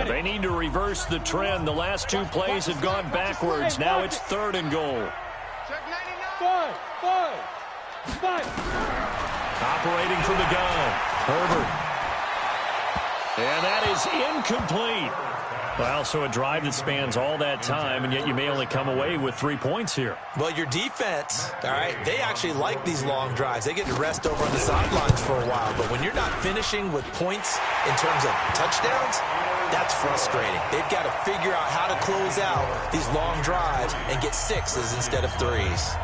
They need to reverse the trend. The last two plays have gone backwards. Now it's 3rd and goal. Five. Operating from the gun, Herbert. And that is incomplete. Well, so a drive that spans all that time, and yet you may only come away with 3 points here. Well, your defense, all right, they actually like these long drives. They get to rest over on the sidelines for a while. But when you're not finishing with points in terms of touchdowns, that's frustrating. They've got to figure out how to close out these long drives and get 6s instead of 3s.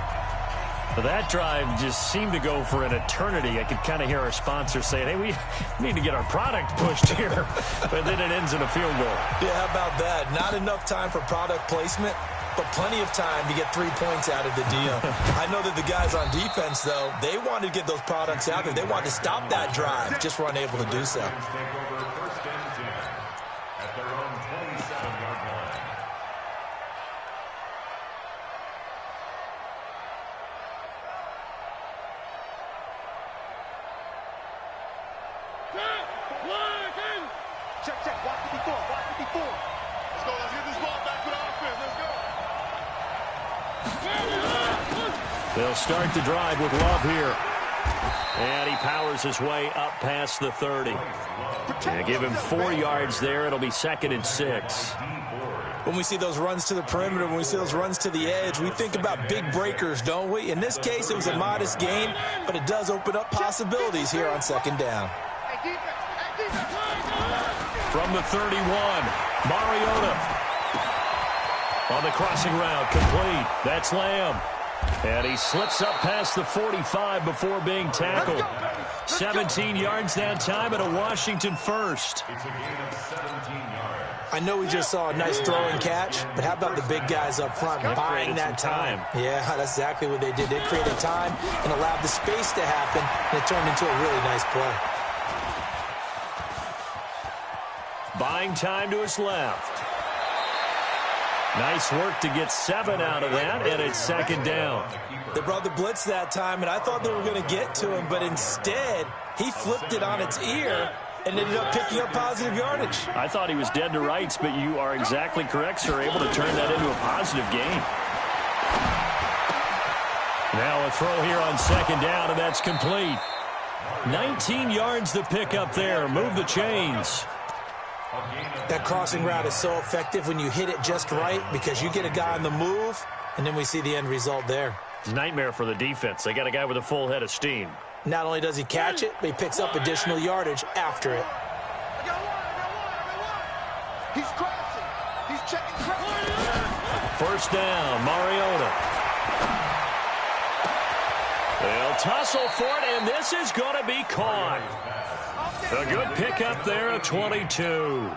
Well, that drive just seemed to go for an eternity. I could kind of hear our sponsor saying, hey, we need to get our product pushed here. But then it ends in a field goal. Yeah, how about that? Not enough time for product placement, but plenty of time to get 3 points out of the deal. I know that the guys on defense, though, they wanted to get those products out there. They wanted to stop that drive, just weren't able to do so. Check. Watch 54. Let's go. Let's get this ball back to the offense. Let's go. They'll start the drive with Love here. And he powers his way up past the 30. And give him 4 yards there. It'll be 2nd and 6. When we see those runs to the perimeter, when we see those runs to the edge, we think about big breakers, don't we? In this case, it was a modest gain, but it does open up possibilities here on 2nd down. From the 31, Mariota. On the crossing route, complete. That's Lamb. And he slips up past the 45 before being tackled. 17 yards that time and a Washington first. I know we just saw a nice throw and catch, but how about the big guys up front buying that time? Yeah, that's exactly what they did. They created time and allowed the space to happen, and it turned into a really nice play. Buying time to his left. Nice work to get 7 out of that, and it's 2nd down. They brought the blitz that time, and I thought they were going to get to him, but instead, he flipped it on its ear and ended up picking up positive yardage. I thought he was dead to rights, but you are exactly correct, sir, able to turn that into a positive gain. Now a throw here on 2nd down, and that's complete. 19 yards to pick up there. Move the chains. That crossing route is so effective when you hit it just right because you get a guy on the move, and then we see the end result there. It's a nightmare for the defense. They got a guy with a full head of steam. Not only does he catch it, but he picks up additional yardage after it. He's crossing. He's checking crossing. 1st down, Mariota. They'll tussle for it, and this is going to be caught. A good pickup there at 22.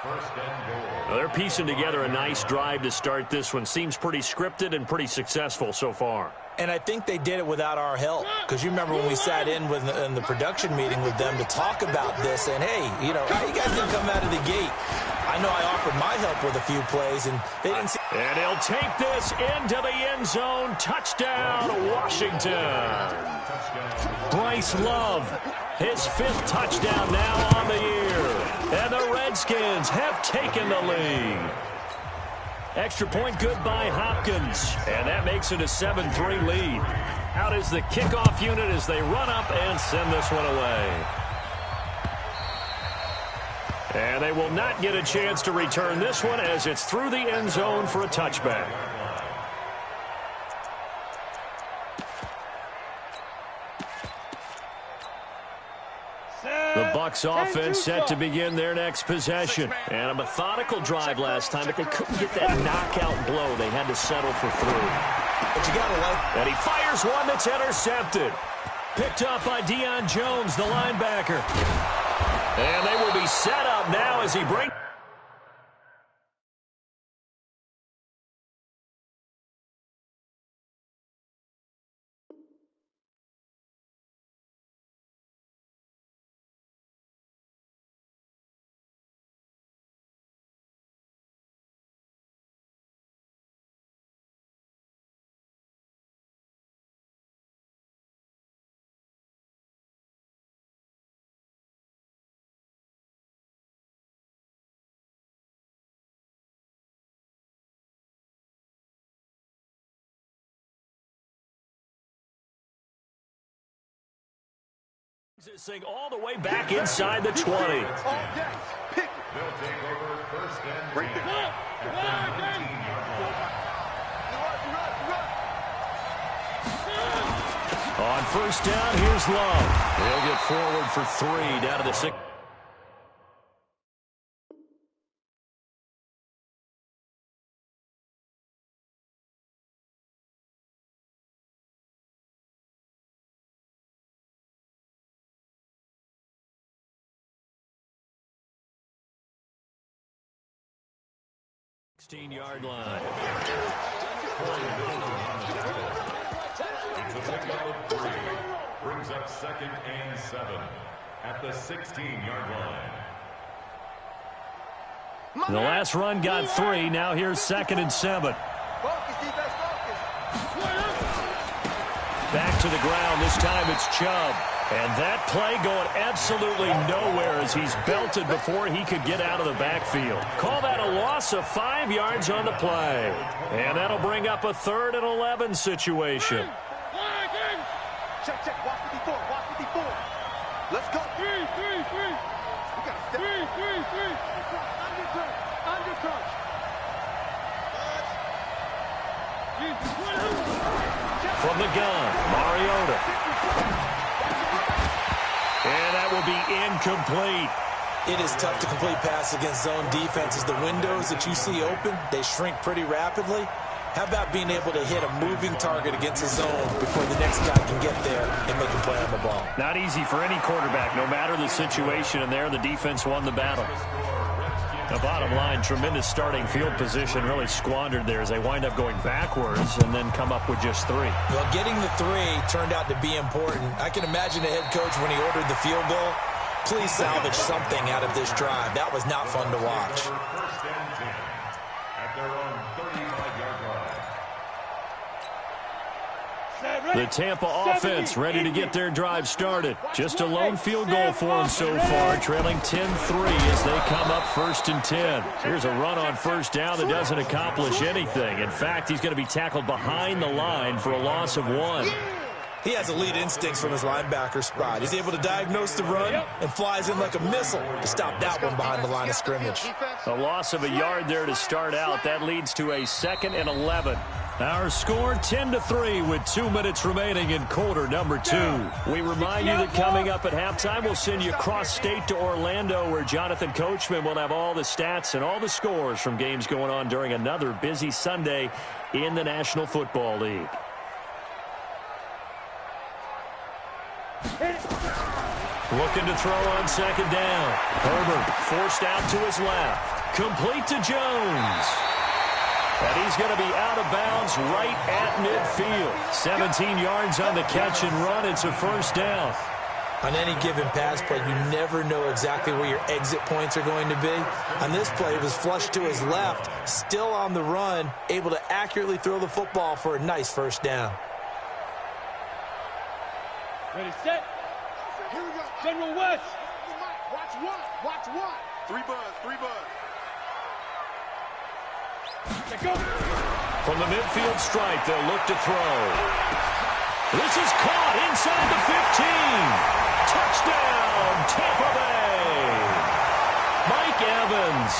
Well, they're piecing together a nice drive to start this one. Seems pretty scripted and pretty successful so far. And I think they did it without our help. Because you remember when we sat in the production meeting with them to talk about this. And, hey, you know, how you guys didn't come out of the gate? I know I offered my help with a few plays, and they didn't see. And he'll take this into the end zone. Touchdown, Washington. Bryce Love, his 5th touchdown now on the year. And the Redskins have taken the lead. Extra point good by Hopkins. And that makes it a 7-3 lead. Out is the kickoff unit as they run up and send this one away. And they will not get a chance to return this one as it's through the end zone for a touchback. The Bucs offense set to begin their next possession. And a methodical drive last time, but they couldn't get that knockout blow. They had to settle for 3. But you got to like. And he fires one that's intercepted. Picked up by Deion Jones, the linebacker. And they will be set up now as he brings... This thing all the way back inside the 20. All day. Pick it. They'll take over first and 10. On first down, here's Love. They'll get forward for 3 down to the 6. Yard line. It's a pickup of 3. Brings up 2nd and 7 at the 16-yard line. The last run got 3. Now here's 2nd and 7. Back to the ground. This time it's Chubb. And that play going absolutely nowhere as he's belted before he could get out of the backfield. Call that a loss of 5 yards on the play. And that'll bring up a 3rd and 11 situation. Check, check. Watch 54. Watch 54. Let's go. 3. We got to step. 3. Undercrush. From the gun, Mariota. And that will be incomplete. It is tough to complete pass against zone defenses. The windows that you see open, they shrink pretty rapidly. How about being able to hit a moving target against a zone before the next guy can get there and make a play on the ball? Not easy for any quarterback, no matter the situation, and there the defense won the battle. The bottom line, tremendous starting field position, really squandered there as they wind up going backwards and then come up with just 3. Well, getting the 3 turned out to be important. I can imagine the head coach when he ordered the field goal. Please salvage something out of this drive. That was not fun to watch. First and 10 at their own 35-yard line. The Tampa offense ready to get their drive started. Just a lone field goal for them so far, trailing 10-3 as they come up 1st and 10. Here's a run on first down that doesn't accomplish anything. In fact, he's going to be tackled behind the line for a loss of 1. He has elite instincts from his linebacker spot. He's able to diagnose the run and flies in like a missile to stop that one behind the line of scrimmage. A loss of a yard there to start out. That leads to a 2nd and 11. Our score 10-3 with 2 minutes remaining in quarter number 2. We remind you that coming up at halftime, we'll send you cross-state to Orlando where Jonathan Coachman will have all the stats and all the scores from games going on during another busy Sunday in the National Football League. Looking to throw on 2nd down. Herbert forced out to his left. Complete to Jones. And he's going to be out of bounds right at midfield. 17 yards on the catch and run. It's a 1st down. On any given pass play, you never know exactly where your exit points are going to be. On this play, it was flushed to his left, still on the run, able to accurately throw the football for a nice 1st down. Ready, set. Here we go. General West. Watch one. Watch one. 3 buzz. 3 buzz. Let go. From the midfield stripe, they'll look to throw. This is caught inside the 15. Touchdown, Tampa Bay. Mike Evans,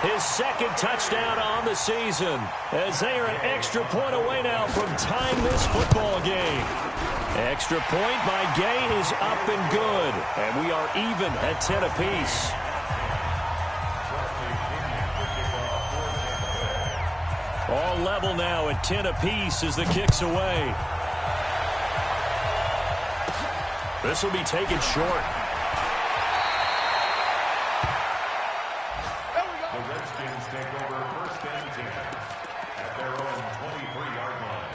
his 2nd touchdown on the season, as they are an extra point away now from tying this football game. Extra point by Gay is up and good, and we are even at 10 apiece. All level now at 10 apiece as the kick's away. This will be taken short. The Redskins take over 1st and 10 at their own 23-yard line.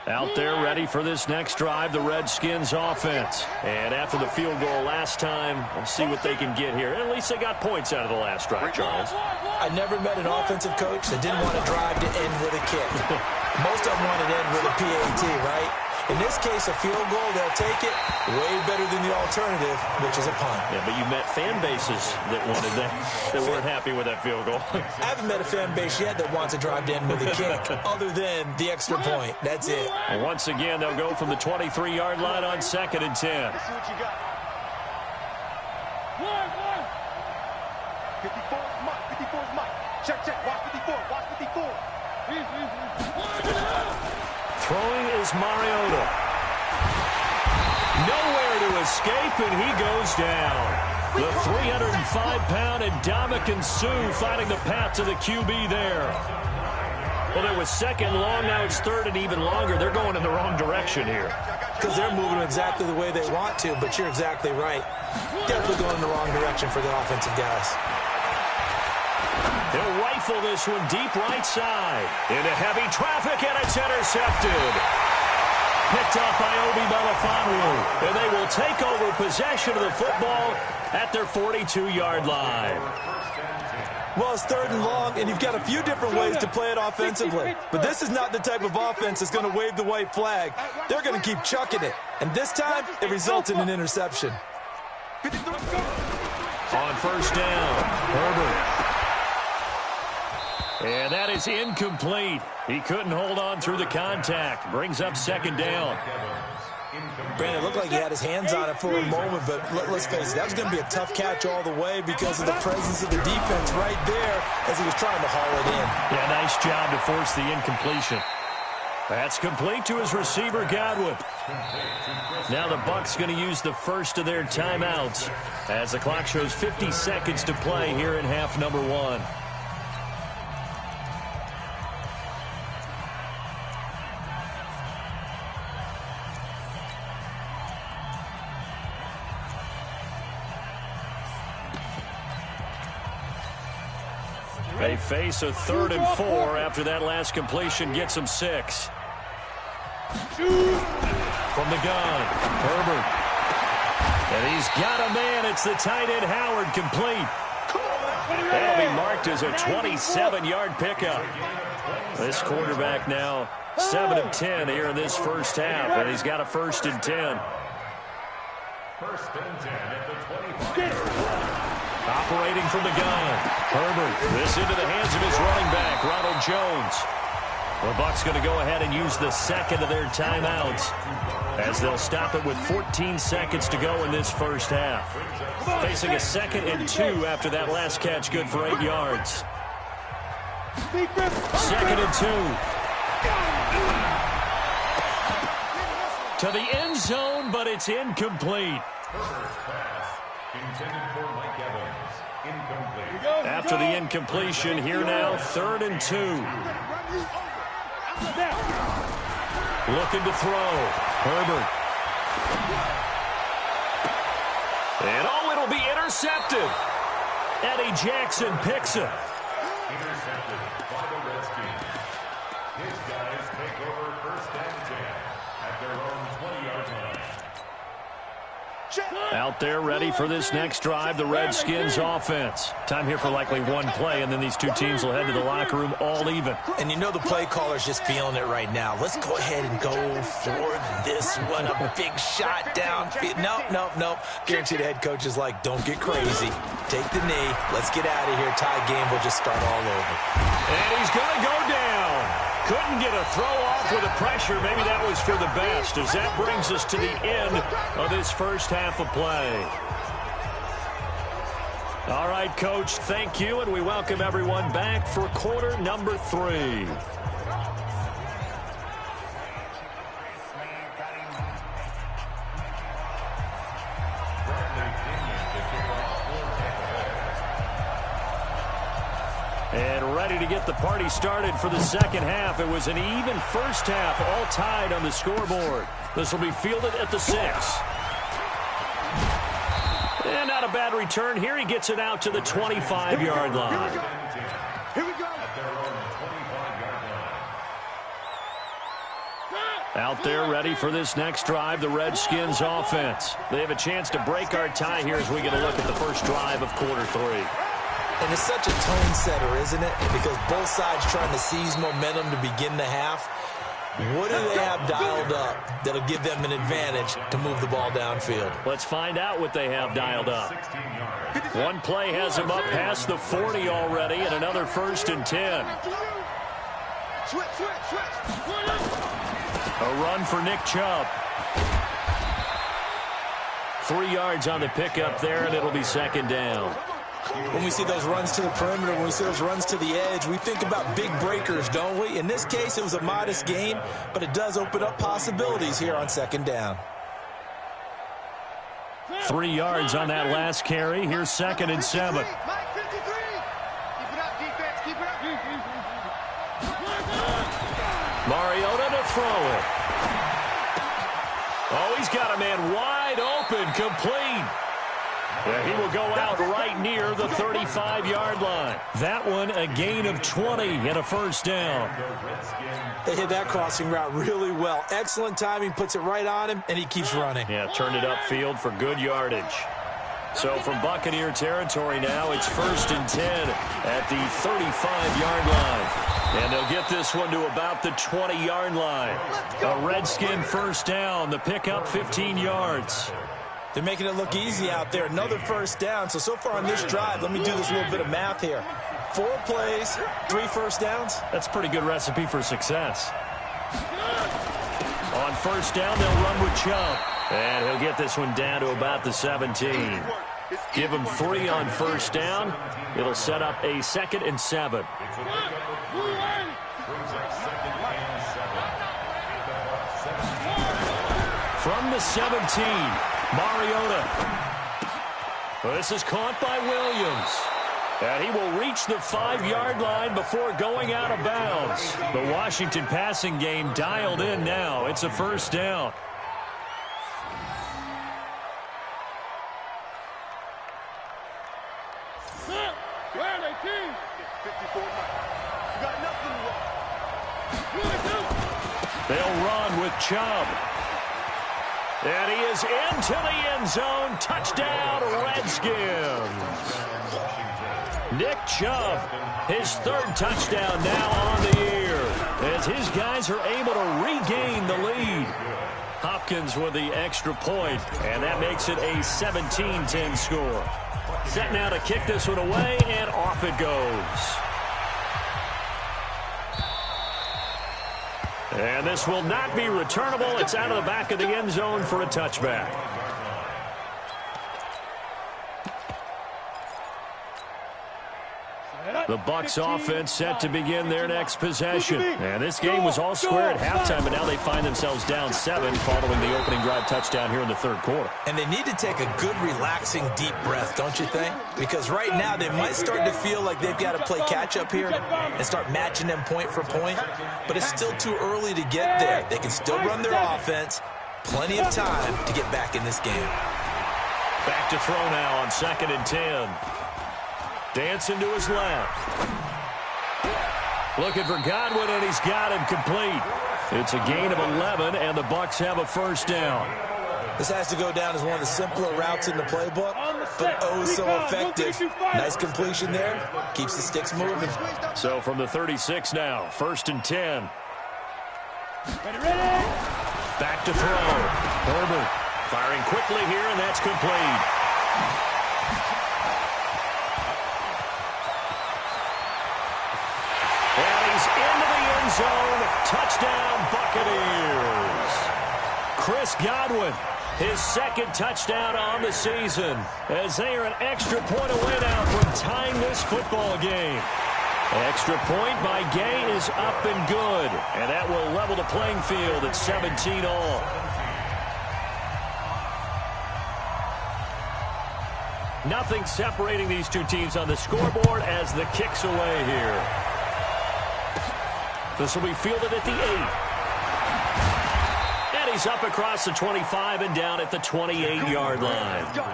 Out there ready for this next drive, the Redskins offense. And after the field goal last time, we'll see what they can get here. At least they got points out of the last drive, Charles. I never met an offensive coach that didn't want a drive to end with a kick. Most of them want it to end with a PAT, right? In this case, a field goal, they'll take it way better than the alternative, which is a punt. Yeah, but you met fan bases that wanted that weren't happy with that field goal. I haven't met a fan base yet that wants to drive to end with a kick other than the extra point. That's it. And once again, they'll go from the 23-yard line on 2nd and 10. Let's see what you got. 54 is Mike. 54 is Mike. Check, check. Watch 54. Watch 54. Throwing is Mariota. Nowhere to escape, and he goes down. The 305-pound Ndamukong Suh finding the path to the QB there. Well, it was 2nd long. Now it's 3rd and even longer. They're going in the wrong direction here. Because they're moving exactly the way they want to, but you're exactly right. Definitely going in the wrong direction for the offensive guys. He'll rifle this one deep right side. Into heavy traffic, and it's intercepted. Picked off by Obi Melifonwu. And they will take over possession of the football at their 42-yard line. Well, it's 3rd and long, and you've got a few different ways to play it offensively. But this is not the type of offense that's going to wave the white flag. They're going to keep chucking it. And this time, it results in an interception. On 1st down, Herbert. And that is incomplete. He couldn't hold on through the contact. Brings up 2nd down. Brandon, it looked like he had his hands on it for a moment, but let's face it, that was going to be a tough catch all the way because of the presence of the defense right there as he was trying to haul it in. Yeah, nice job to force the incompletion. That's complete to his receiver, Godwin. Now the Bucs going to use the first of their timeouts as the clock shows 50 seconds to play here in half number 1. They face a 3rd and 4 after that last completion gets them 6. From the gun, Herbert. And he's got a man. It's the tight end, Howard, complete. That'll be marked as a 27-yard pickup. This quarterback now 7 of 10 here in this first half, and he's got a 1st and 10. 1st and 10 at the 25. Operating from the gun, Herbert. This into the hands of his running back, Ronald Jones. The Bucs going to go ahead and use the 2nd of their timeouts as they'll stop it with 14 seconds to go in this first half. Facing a 2nd and 2 after that last catch, good for 8 yards. 2nd and 2. To the end zone, but it's incomplete. Intended for Mike Evans. Incomplete. After the incompletion, here now, 3rd and 2. Looking to throw. Herbert. And it'll be intercepted. Eddie Jackson picks it. Intercepted by the Redskins. His guys take over 1st and 10 at their own 20-yard line. Out there ready for this next drive, the Redskins offense. Time here for likely one play, and then these two teams will head to the locker room all even. And you know the play caller's just feeling it right now. Let's go ahead and go for this one. A big shot down. Nope. Guarantee the head coach is like, don't get crazy. Take the knee. Let's get out of here. Tie game. We'll just start all over. And he's going to go down. Couldn't get a throw off with the pressure. Maybe that was for the best, as that brings us to the end of this first half of play. All right, Coach, thank you, and we welcome everyone back for quarter number 3. And ready to get the party started for the second half. It was an even first half, all tied on the scoreboard. This will be fielded at the 6. And not a bad return here. He gets it out to the 25-yard line. Here we go. Out there ready for this next drive, the Redskins offense. They have a chance to break our tie here as we get a look at the first drive of quarter 3. And it's such a tone setter, isn't it? Because both sides trying to seize momentum to begin the half. What do they have dialed up that'll give them an advantage to move the ball downfield? Let's find out what they have dialed up. One play has them up past the 40 already, and another 1st and 10. A run for Nick Chubb. 3 yards on the pickup there, and it'll be 2nd down. When we see those runs to the perimeter, when we see those runs to the edge, we think about big breakers, don't we? In this case, it was a modest gain, but it does open up possibilities here on 2nd down. 3 yards on that last carry. Here's 2nd and 7. Mariota to throw it. Oh, he's got a man wide open, complete. Yeah, he will go out right near the 35-yard line. That one, a gain of 20 and a 1st down. They hit that crossing route really well. Excellent timing, puts it right on him, and he keeps running. Yeah, turned it upfield for good yardage. So from Buccaneer territory now, it's 1st and 10 at the 35-yard line. And they'll get this one to about the 20-yard line. A Redskin 1st down, the pickup 15 yards. They're making it look easy out there. Another 1st down. So far on this drive, let me do this little bit of math here. 4 plays, 3 1st downs. That's a pretty good recipe for success. On 1st down, they'll run with Chubb. And he'll get this one down to about the 17. Give him 3 on 1st down. It'll set up a 2nd and 7. From the 17, Mariota. Well, this is caught by Williams. And he will reach the 5-yard line before going out of bounds. The Washington passing game dialed in now. It's a 1st down. They'll run with Chubb. And he is into the end zone. Touchdown, Redskins. Nick Chubb, his 3rd touchdown now on the year, as his guys are able to regain the lead. Hopkins with the extra point, and that makes it a 17-10 score. Set now to kick this one away, and off it goes. And this will not be returnable. It's out of the back of the end zone for a touchback. The Bucs offense set to begin their next possession. And this game was all square at halftime, but now they find themselves down 7 following the opening drive touchdown here in the 3rd quarter. And they need to take a good, relaxing, deep breath, don't you think? Because right now they might start to feel like they've got to play catch-up here and start matching them point for point. But it's still too early to get there. They can still run their offense. Plenty of time to get back in this game. Back to throw now on 2nd and 10. Dancing to his left. Looking for Godwin, and he's got him complete. It's a gain of 11, and the Bucs have a 1st down. This has to go down as one of the simpler routes in the playbook, but oh so effective. Nice completion there. Keeps the sticks moving. So from the 36 now, 1st and 10. Back to throw. Herbert firing quickly here, and that's complete. Into the end zone. Touchdown, Buccaneers. Chris Godwin, his 2nd touchdown on the season, as they are an extra point away now from tying this football game. Extra point by Gay is up and good, and that will level the playing field at 17 all. Nothing separating these two teams on the scoreboard as the kick's away here. This will be fielded at the 8. And he's up across the 25 and down at the 28-yard line. Let's go.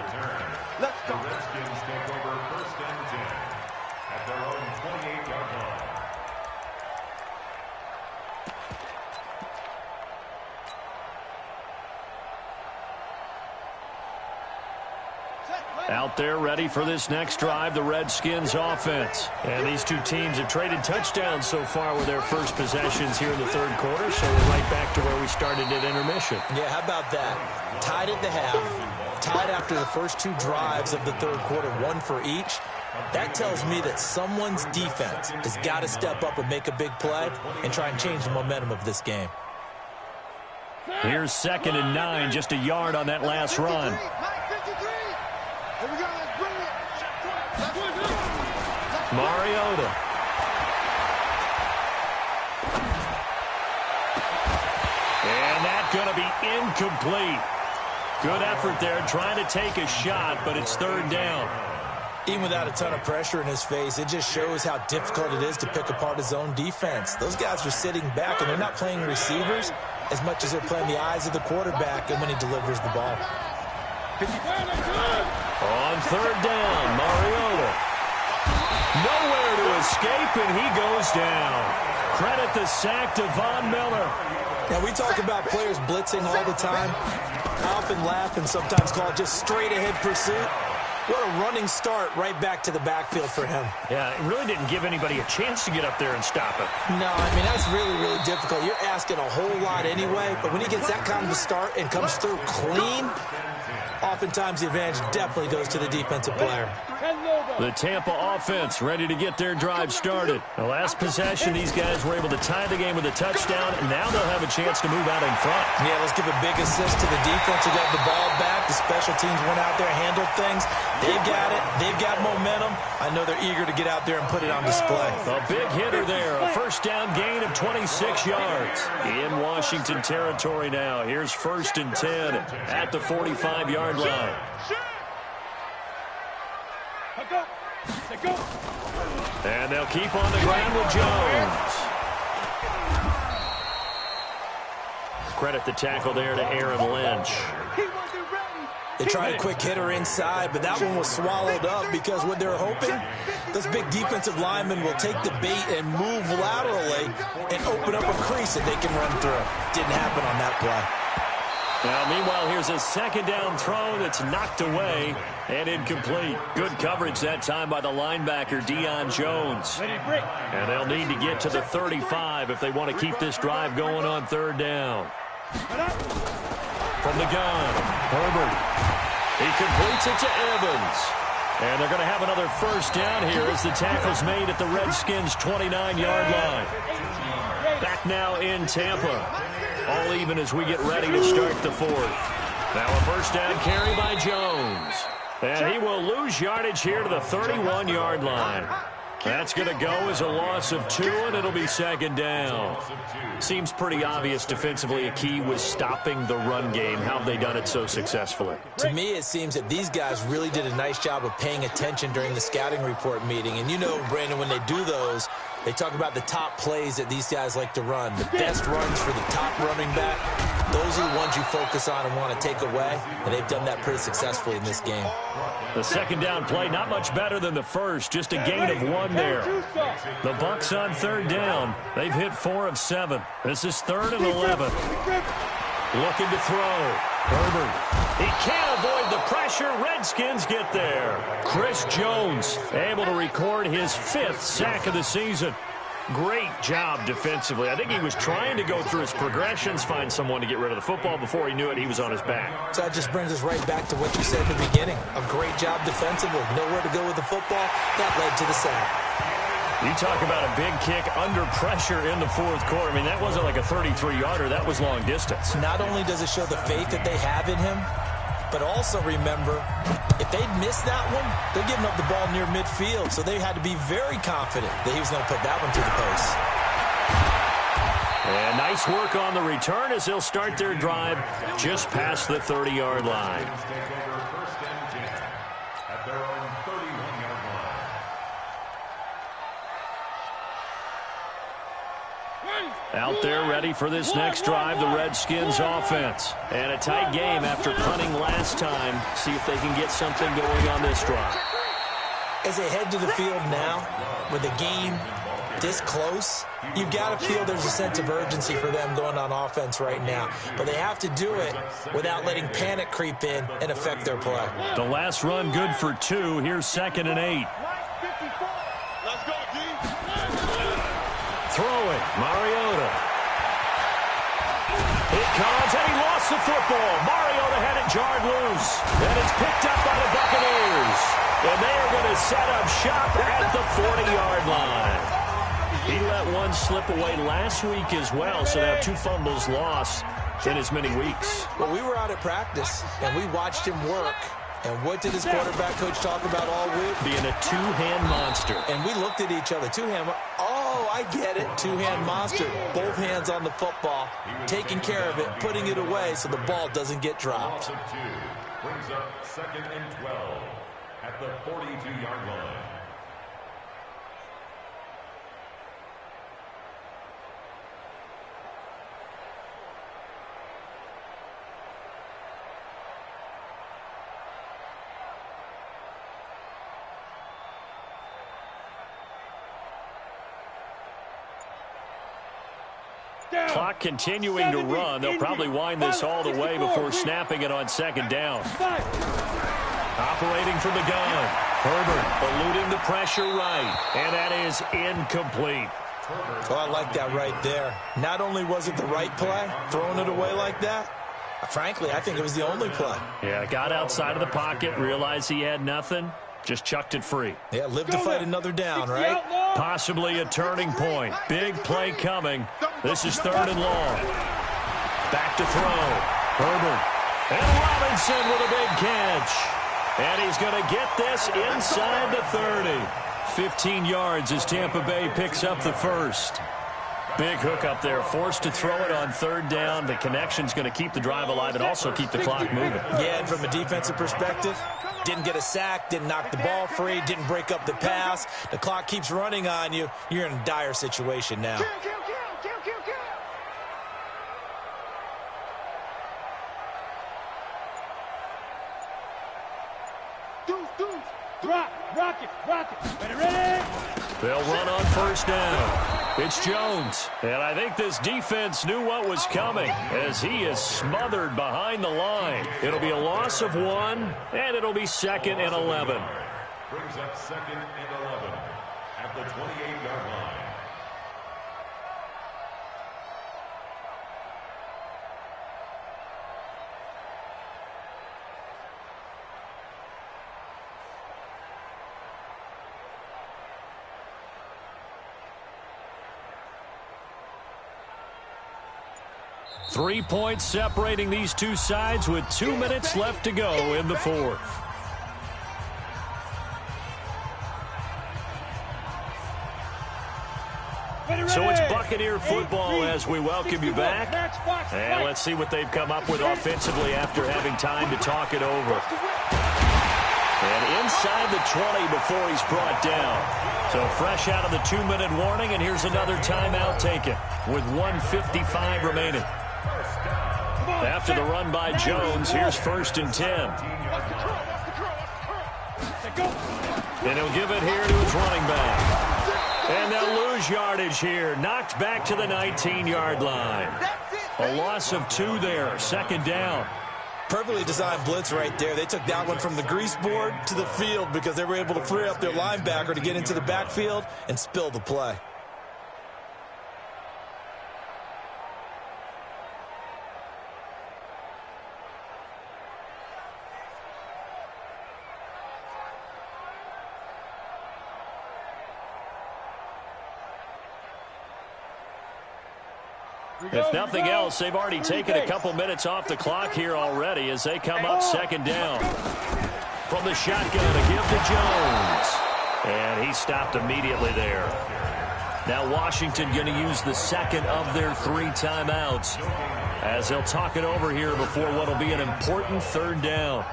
The Redskins take over 1st and 10 at their own 28-yard line. Set, play. Out there ready for this next drive, the Redskins offense. And these two teams have traded touchdowns so far with their first possessions here in the third quarter, so we're right back to where we started at intermission. Yeah, how about that? Tied at the half, tied after the first two drives of the third quarter, one for each. That tells me that someone's defense has got to step up and make a big play and try and change the momentum of this game. Here's 2nd and 9, just a yard on that last run. Mariota. And that's going to be incomplete. Good effort there, trying to take a shot, but it's 3rd down. Even without a ton of pressure in his face, it just shows how difficult it is to pick apart his own defense. Those guys are sitting back, and they're not playing receivers as much as they're playing the eyes of the quarterback and when he delivers the ball. On 3rd down, Mariota. Nowhere to escape, and he goes down. Credit the sack to Von Miller. Now, we talk about players blitzing all the time. I often laugh and sometimes call it just straight-ahead pursuit. What a running start right back to the backfield for him. Yeah, it really didn't give anybody a chance to get up there and stop him. No, I mean, that's really, really difficult. You're asking a whole lot anyway, but when he gets that kind of a start and comes through clean, oftentimes the advantage definitely goes to the defensive player. The Tampa offense ready to get their drive started. The last possession, these guys were able to tie the game with a touchdown, and now they'll have a chance to move out in front. Yeah, let's give a big assist to the defense who got the ball back. The special teams went out there, handled things. They've got it. They've got momentum. I know they're eager to get out there and put it on display. A big hitter there. A 1st down gain of 26 yards. In Washington territory now. Here's 1st and 10 at the 45-yard line. And they'll keep on the ground with Jones. Credit the tackle there to Aaron Lynch. They tried a quick hitter inside, but that one was swallowed up because what they're hoping, those big defensive linemen will take the bait and move laterally and open up a crease that they can run through. Didn't happen on that play. Now, meanwhile, here's a 2nd down throw that's knocked away and incomplete. Good coverage that time by the linebacker, Deion Jones. And they'll need to get to the 35 if they want to keep this drive going on 3rd down. From the gun, Herbert. He completes it to Evans. And they're going to have another 1st down here as the tackle's made at the Redskins' 29-yard line. Back now in Tampa. All even as we get ready to start the 4th. Now a 1st down carry by Jones. And he will lose yardage here to the 31-yard line. That's going to go as a loss of 2, and it'll be 2nd down. Seems pretty obvious defensively a key was stopping the run game. How have they done it so successfully? To me, it seems that these guys really did a nice job of paying attention during the scouting report meeting. And you know, Brandon, when they do those, they talk about the top plays that these guys like to run. The best runs for the top running back. Those are the ones you focus on and want to take away. And they've done that pretty successfully in this game. The 2nd down play, not much better than the first. Just a gain of 1 there. The Bucs on 3rd down. They've hit 4 of 7. This is 3rd and 11. Looking to throw. Herbert. He can't avoid the pressure. Redskins get there. Chris Jones able to record his 5th sack of the season. Great job defensively. I think he was trying to go through his progressions, find someone to get rid of the football. Before he knew it, he was on his back. So that just brings us right back to what you said in the beginning. A great job defensively. Nowhere to go with the football. That led to the sack. You talk about a big kick under pressure in the 4th quarter. I mean, that wasn't like a 33-yarder. That was long distance. Not only does it show the faith that they have in him, but also remember, if they'd missed that one, they're giving up the ball near midfield. So they had to be very confident that he was going to put that one through the post. And nice work on the return as they'll start their drive just past the 30-yard line. Out there ready for this next drive, the Redskins offense. And a tight game after punting last time. See if they can get something going on this drive. As they head to the field now, with the game this close, you've got to feel there's a sense of urgency for them going on offense right now. But they have to do it without letting panic creep in and affect their play. The last run good for 2. Here's 2nd and 8. Let's go, D. Throwing, Mariota. It comes, and he lost the football. Mariota had it jarred loose, and it's picked up by the Buccaneers. And they are going to set up shop at the 40-yard line. He let one slip away last week as well, so now 2 fumbles lost in as many weeks. Well, we were out at practice, and we watched him work. And what did his quarterback coach talk about all week? Being a two-hand monster. And we looked at each other. Two-hand. Oh, I get it. Two-hand monster. Both hands on the football, taking care of it, putting it away so the ball doesn't get dropped. Brings up 2nd and 12 at the 42-yard line. Clock continuing to run. They'll probably wind this all the way before snapping it on 2nd down. Operating from the gun. Herbert eluding the pressure right. And that is incomplete. Oh, I like that right there. Not only was it the right play, throwing it away like that, frankly, I think it was the only play. Yeah, got outside of the pocket, realized he had nothing, just chucked it free. Yeah, live to fight another down, right? Possibly a turning point. Big play coming. This is 3rd and long. Back to throw. Herbert. And Robinson with a big catch. And he's going to get this inside the 30. 15 yards as Tampa Bay picks up the first. Big hook up there. Forced to throw it on 3rd down. The connection's going to keep the drive alive and also keep the clock moving. Yeah, and from a defensive perspective, didn't get a sack, didn't knock the ball free, didn't break up the pass. The clock keeps running on you. You're in a dire situation now. Rock it. Ready? They'll run on 1st down. It's Jones. And I think this defense knew what was coming as he is smothered behind the line. It'll be a loss of 1, and it'll be 2nd and 11. Brings up 2nd and 11 at the 28-yard line. Three points separating these two sides with 2 minutes left to go in the 4th. So it's Buccaneer football as we welcome you back. And let's see what they've come up with offensively after having time to talk it over. And inside the 20 before he's brought down. So fresh out of the 2-minute warning, and here's another timeout taken with 1:55 remaining. After the run by Jones, here's 1st and 10. And he'll give it here to his running back. And they'll lose yardage here. Knocked back to the 19-yard line. A loss of 2 there. 2nd down. Perfectly designed blitz right there. They took that one from the grease board to the field because they were able to free up their linebacker to get into the backfield and spill the play. If nothing else, they've already taken a couple minutes off the clock here already as they come up 2nd down. From the shotgun, a give to Jones. And he stopped immediately there. Now Washington going to use the 2nd of their 3 timeouts as they'll talk it over here before what will be an important 3rd down.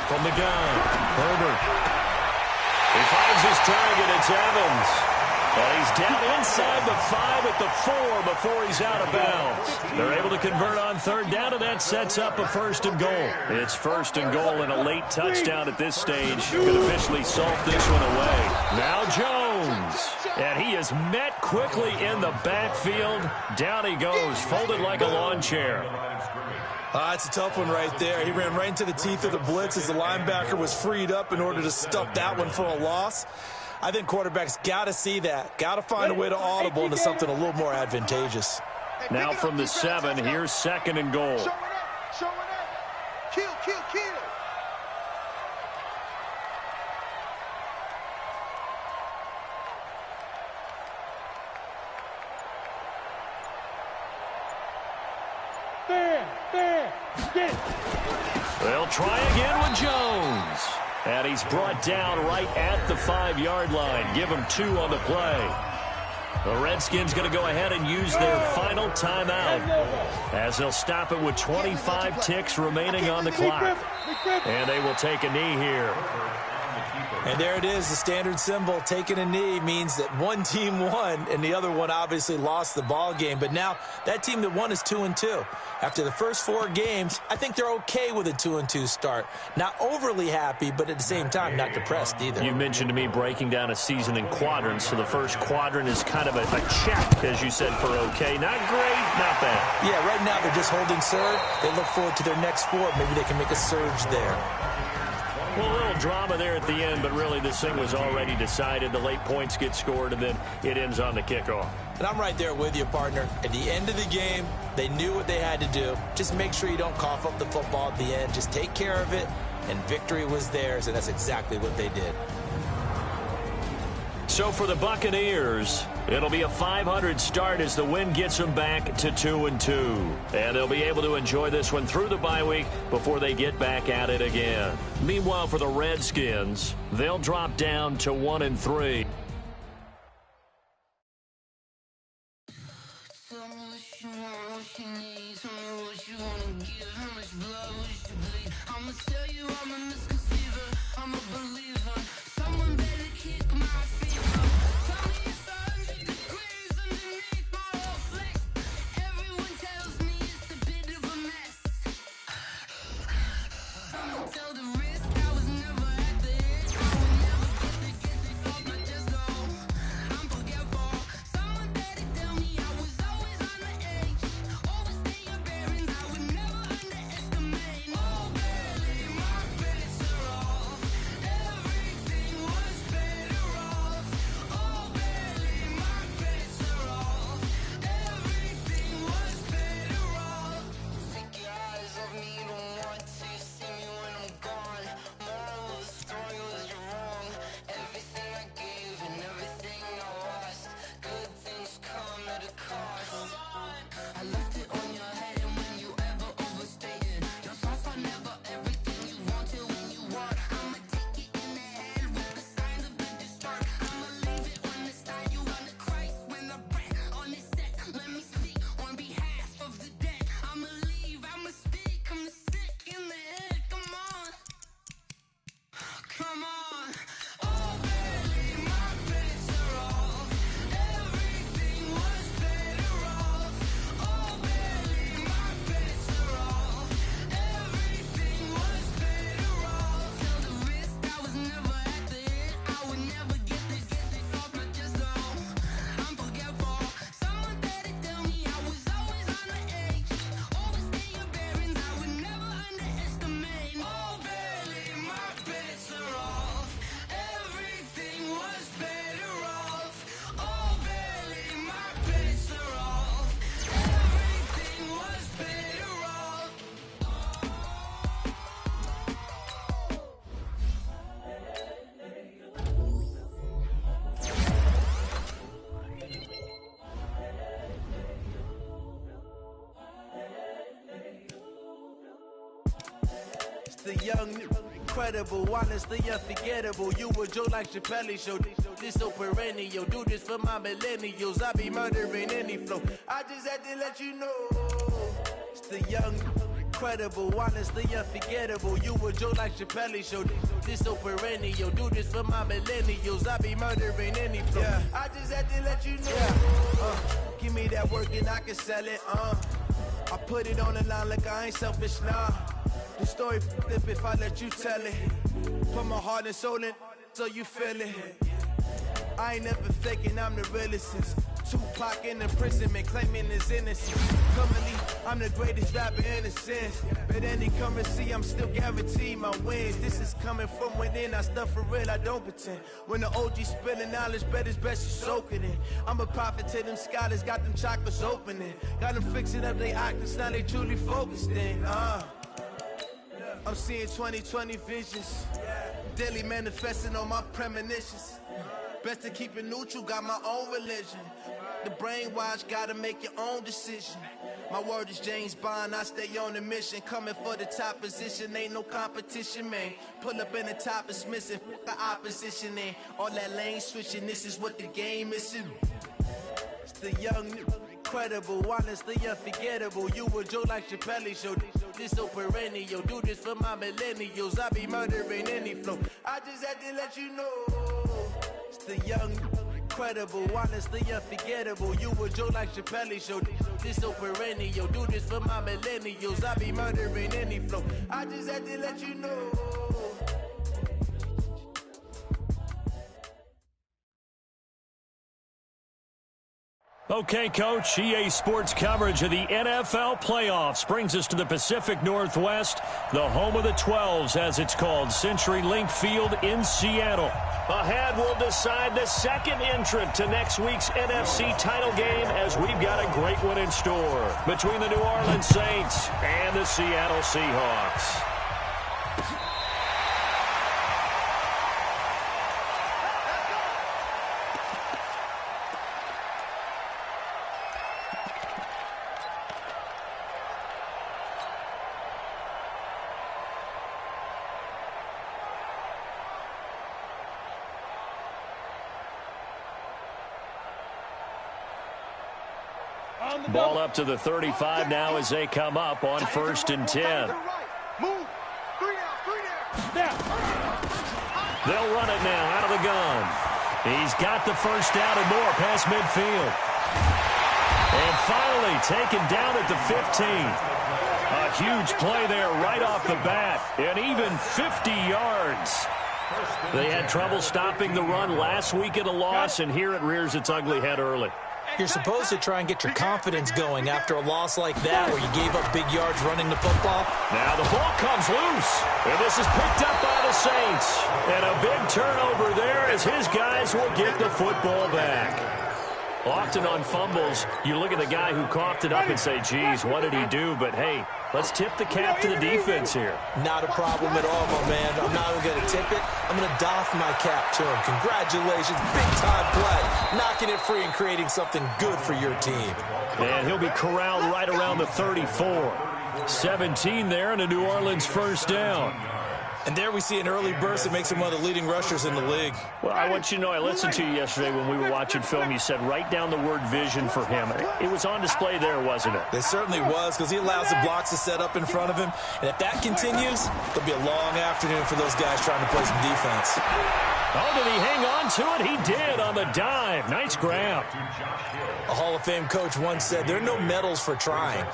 From the gun, Herbert. He finds his target. It's Evans. And he's down inside the 5 at the 4 before he's out of bounds. They're able to convert on third down, and that sets up a 1st and goal. It's 1st and goal, and a late touchdown at this stage could officially salt this one away. Now Jones. And he is met quickly in the backfield. Down he goes, folded like a lawn chair. It's a tough one right there. He ran right into the teeth of the blitz as the linebacker was freed up in order to stuff that one for a loss. I think quarterbacks got to see that. Got to find a way to audible into something a little more advantageous. Now from the 7, here's 2nd and goal. Show it up. Show it up. Kill, kill, kill. They'll try again with Jones. And he's brought down right at the 5-yard line. Give him 2 on the play. The Redskins going to go ahead and use their final timeout as they'll stop it with 25 ticks remaining on the clock. And they will take a knee here. And there it is, the standard symbol. Taking a knee means that one team won, and the other one obviously lost the ball game. But now that team that won is 2-2. After the first 4 games, I think they're okay with a 2-2 start. Not overly happy, but at the same time, not depressed either. You mentioned to me breaking down a season in quadrants. So the first quadrant is kind of a check, as you said, for okay. Not great, not bad. Yeah, right now they're just holding serve. They look forward to their next 4. Maybe they can make a surge there. Well, a little drama there at the end, but really this thing was already decided. The late points get scored, and then it ends on the kickoff. And I'm right there with you, partner. At the end of the game, they knew what they had to do. Just make sure you don't cough up the football at the end. Just take care of it, and victory was theirs, and that's exactly what they did. So for the Buccaneers, it'll be a .500 start as the win gets them back to 2-2. And they'll be able to enjoy this one through the bye week before they get back at it again. Meanwhile, for the Redskins, they'll drop down to 1-3. The young, incredible, honestly unforgettable. You a joke like Chappelle show. This so perennial. Do this for my millennials. I be murdering any flow. I just had to let you know. It's the young, incredible, honestly unforgettable. You a joke like Chappelle Show. This so perennial. Do this for my millennials. I be murdering any flow. Yeah. I just had to let you know. Give me that work and I can sell it. I put it on the line like I ain't selfish, nah. The story flip if I let you tell it. Put my heart and soul in so you feel it. I ain't never faking, I'm the realest since Tupac in imprisonment, claiming his innocence. Currently, I'm the greatest rapper in a sense. But any currency, I'm still guaranteed my wins. This is coming from within, I stuff for real, I don't pretend. When the OG spilling knowledge, bet it's best you soak it in. I'm a prophet to them scholars, got them chakras opening. Got them fixing up they octaves, now they truly focused in. I'm seeing 2020 visions, daily manifesting on my premonitions. Best to keep it neutral, got my own religion. The brainwash, gotta make your own decision. My word is James Bond, I stay on the mission. Coming for the top position, ain't no competition, man. Pull up in the top is missing, the opposition in. All that lane switching, this is what the game is. It's the young, incredible, honestly unforgettable. You a joke like Chappelle Show. This so perennial. Do this for my millennials. I be murdering any flow. I just had to let you know. It's the young, incredible, honestly unforgettable. You a joke like Chappelle Show. This so perennial. Do this for my millennials. I be murdering any flow. I just had to let you know. Okay, Coach, EA Sports coverage of the NFL playoffs brings us to the Pacific Northwest, the home of the 12s, as it's called, CenturyLink Field in Seattle. Ahead, we'll decide the second entrant to next week's NFC title game, as we've got a great one in store between the New Orleans Saints and the Seattle Seahawks. Ball up to the 35 now as they come up on 1st and 10. They'll run it now out of the gun. He's got the first down and more past midfield. And finally taken down at the 15. A huge play there right off the bat. And even 50 yards. They had trouble stopping the run last week at a loss, and here it rears its ugly head early. You're supposed to try and get your confidence going after a loss like that where you gave up big yards running the football. Now the ball comes loose, and this is picked up by the Saints. And a big turnover there as his guys will get the football back. Often on fumbles, you look at the guy who coughed it up and say, geez, what did he do? But, hey, let's tip the cap to the defense here. Not a problem at all, my man. I'm not even going to tip it. I'm going to doff my cap to him. Congratulations. Big-time play. Knocking it free and creating something good for your team. And he'll be corralled right around the 34. 17 there and a New Orleans first down. And there we see an early burst that makes him one of the leading rushers in the league. Well, I want you to know, I listened to you yesterday when we were watching film. You said write down the word vision for him. It was on display there, wasn't it? It certainly was, because he allows the blocks to set up in front of him. And if that continues, it'll be a long afternoon for those guys trying to play some defense. Oh, did he hang on to it? He did on the dive. Nice grab. A Hall of Fame coach once said, there are no medals for trying.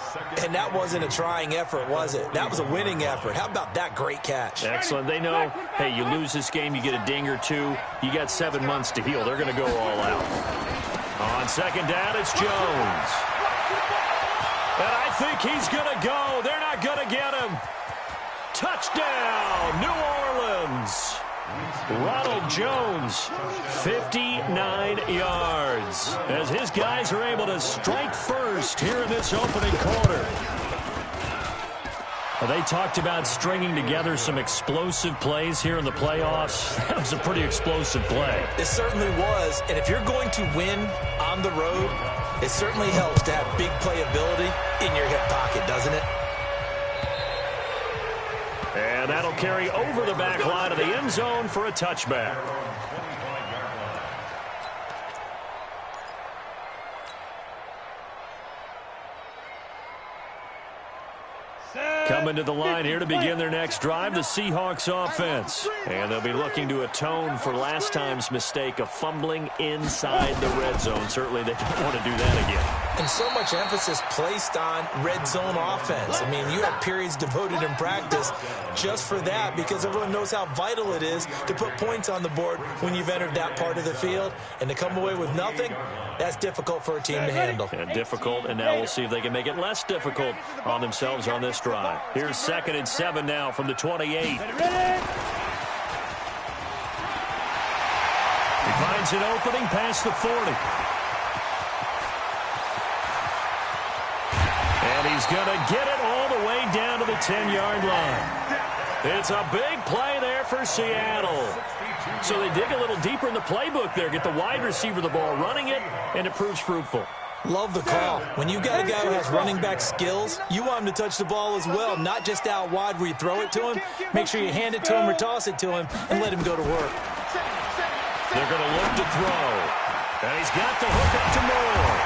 And that wasn't a trying effort, was it? That was a winning effort. How about that great catch? Excellent. They know, hey, you lose this game, you get a ding or two. You got 7 months to heal. They're going to go all out. On second down, it's Jones. And I think he's going to go. They're not going to get him. Touchdown, New Orleans. Ronald Jones, 59 yards, as his guys are able to strike first here in this opening quarter. Well, they talked about stringing together some explosive plays here in the playoffs. That was a pretty explosive play. It certainly was, and if you're going to win on the road, it certainly helps to have big playability in your hip pocket, doesn't it? And that'll carry over the back line of the end zone for a touchback. Coming to the line here to begin their next drive, the Seahawks offense. And they'll be looking to atone for last time's mistake of fumbling inside the red zone. Certainly they don't want to do that again. And so much emphasis placed on red zone offense. I mean, you have periods devoted in practice just for that because everyone knows how vital it is to put points on the board when you've entered that part of the field. And to come away with nothing, that's difficult for a team to handle. And difficult, and now we'll see if they can make it less difficult on themselves on this drive. Here's 2nd and 7 now from the 28. He finds an opening past the 40. And he's going to get it all the way down to the 10-yard line. It's a big play there for Seattle. So they dig a little deeper in the playbook there, get the wide receiver the ball, running it, and it proves fruitful. Love the call. When you've got a guy who has running back skills, you want him to touch the ball as well, not just out wide where you throw it to him. Make sure you hand it to him or toss it to him and let him go to work. They're going to look to throw. And he's got the hook up to Moore.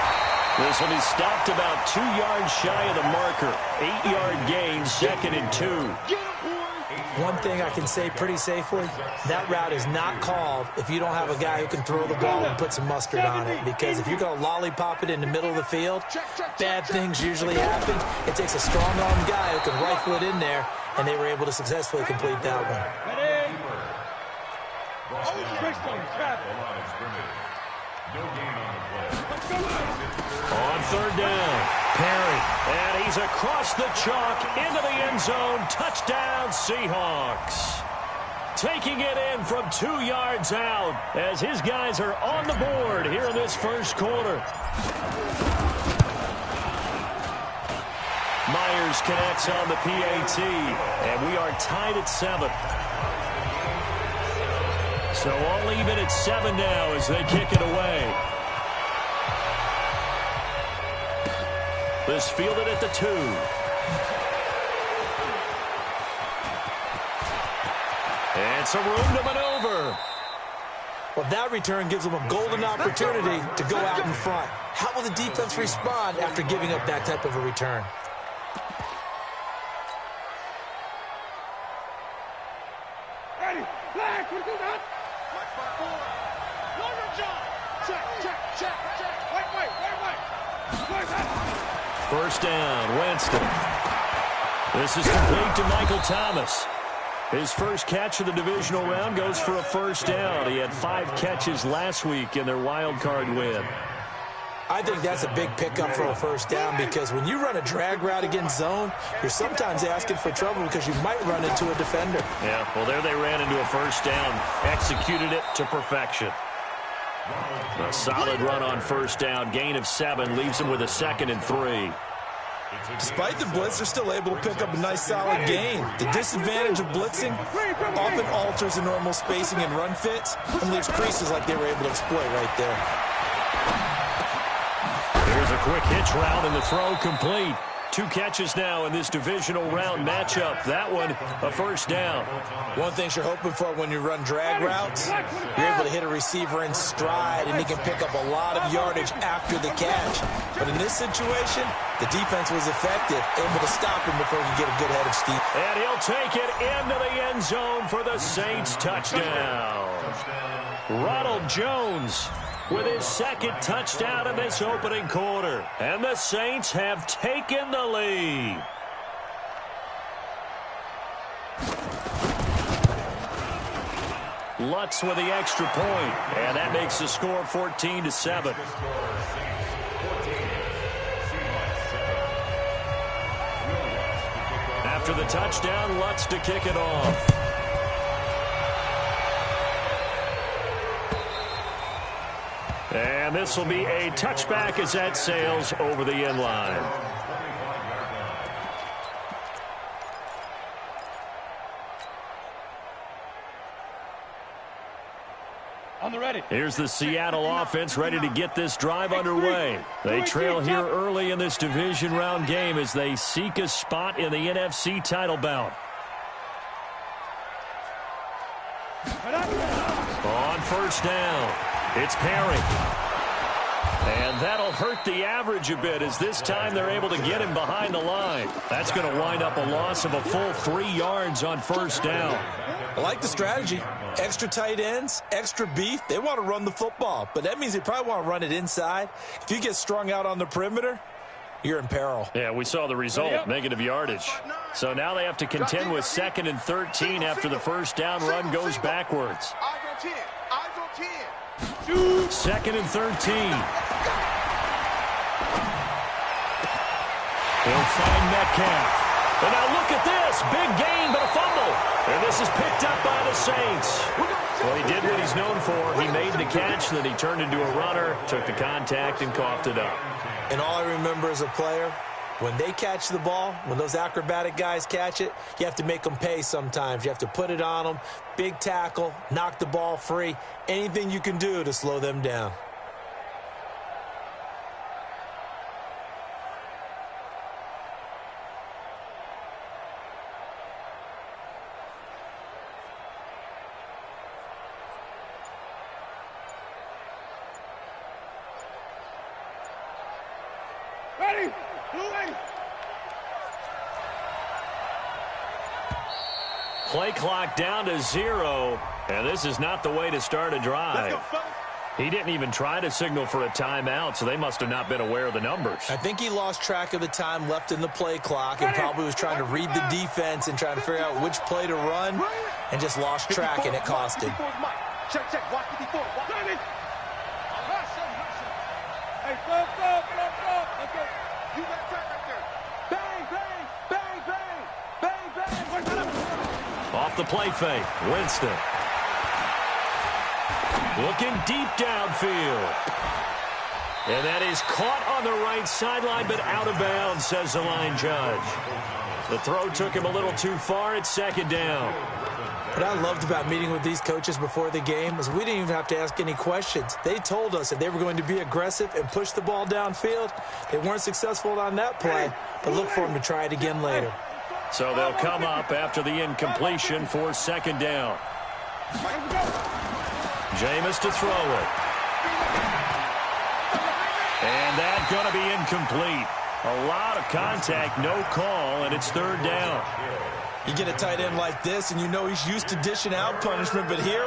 This one is stopped about 2 yards shy of the marker. 8-yard gain, 2nd and 2. One thing I can say pretty safely, that route is not called if you don't have a guy who can throw the ball and put some mustard on it. Because if you're going to lollipop it in the middle of the field, bad things usually happen. It takes a strong-armed guy who can rifle it in there, and they were able to successfully complete that one. On 3rd down, Perry, and he's across the chalk into the end zone. Touchdown, Seahawks. Taking it in from 2 yards out as his guys are on the board here in this first quarter. Myers connects on the PAT, and we are tied at 7. So all even at 7 now as they kick it away. This fielded at the 2. And some room to maneuver. Well, that return gives them a golden opportunity to go out in front. How will the defense respond after giving up that type of a return? Ready, flag, what do you got? First down, Winston. This is complete to Michael Thomas. His first catch of the divisional round goes for a first down. He had 5 catches last week in their wild card win. I think that's a big pickup for a first down because when you run a drag route against zone, you're sometimes asking for trouble because you might run into a defender. Yeah, well, there they ran into a first down, executed it to perfection. A solid run on first down, gain of 7, leaves them with a 2nd and 3. Despite the blitz, they're still able to pick up a nice solid gain. The disadvantage of blitzing often alters the normal spacing and run fits and leaves creases like they were able to exploit right there. Here's a quick hitch route and the throw complete. 2 catches now in this divisional round matchup. That one, a first down. One thing you're hoping for when you run drag routes, you're able to hit a receiver in stride, and he can pick up a lot of yardage after the catch. But in this situation, the defense was effective, able to stop him before he could get a good head of steam. And he'll take it into the end zone for the Saints touchdown. Ronald Jones with his 2nd touchdown in this opening quarter. And the Saints have taken the lead. Lutz with the extra point, and that makes the score 14-7. After the touchdown, Lutz to kick it off. And this will be a touchback as that sails over the end line. On the ready. Here's the Seattle offense ready to get this drive underway. They trail here early in this division round game as they seek a spot in the NFC title bout. On first down, it's Perry. And that'll hurt the average a bit as this time they're able to get him behind the line. That's going to wind up a loss of a full 3 yards on first down. I like the strategy. Extra tight ends, extra beef. They want to run the football, but that means they probably want to run it inside. If you get strung out on the perimeter, you're in peril. Yeah, we saw the result, negative yardage. So now they have to contend with 2nd and 13 after the first down run goes backwards. Eyes on 10. Eyes on 10. 2nd and 13. He'll find Metcalf. And now look at this. Big gain, but a fumble. And this is picked up by the Saints. Well, he did what he's known for. He made the catch, then he turned into a runner, took the contact, and coughed it up. And all I remember as a player, when they catch the ball, when those acrobatic guys catch it, you have to make them pay sometimes. You have to put it on them, big tackle, knock the ball free, anything you can do to slow them down. Ready? Ready? Play clock down to 0, and this is not the way to start a drive. He didn't even try to signal for a timeout, so they must have not been aware of the numbers. I think he lost track of the time left in the play clock and probably was trying to read the defense and trying to figure out which play to run and just lost track, and it cost him. Check, check. Watch 54. Watch 54. Hey, go. Okay. You got track right there. Bang, bang, bang, bang, bang, bang. Off the play fake, Winston. Looking deep downfield. And that is caught on the right sideline, but out of bounds, says the line judge. The throw took him a little too far. It's 2nd down. What I loved about meeting with these coaches before the game is we didn't even have to ask any questions. They told us that they were going to be aggressive and push the ball downfield. They weren't successful on that play, but look for them to try it again later. So they'll come up after the incompletion for 2nd down. Jameis to throw it. And that's going to be incomplete. A lot of contact, no call, and it's 3rd down. You get a tight end like this, and you know he's used to dishing out punishment, but here,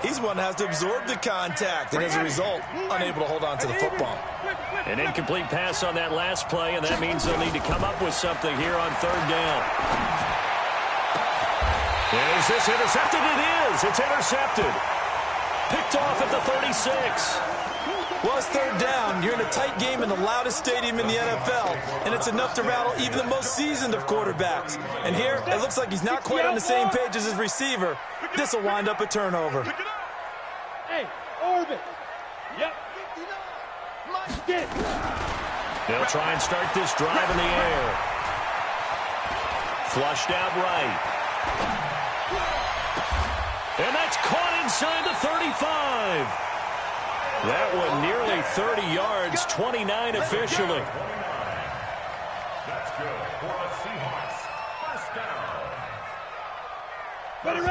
he's one that has to absorb the contact, and as a result, unable to hold on to the football. An incomplete pass on that last play, and that means they'll need to come up with something here on 3rd down. Is this intercepted? It is. It's intercepted. Picked off at the 36. Well, it's 3rd down. You're in a tight game in the loudest stadium in the NFL, and it's enough to rattle even the most seasoned of quarterbacks. And here, it looks like he's not quite on the same page as his receiver. This will wind up a turnover. Hey, orbit. Yep. Get. They'll try and start this drive in the air. Flushed out right. And that's caught inside the 35. That one nearly 30 yards, 29 officially. That's good for the Seahawks. First down.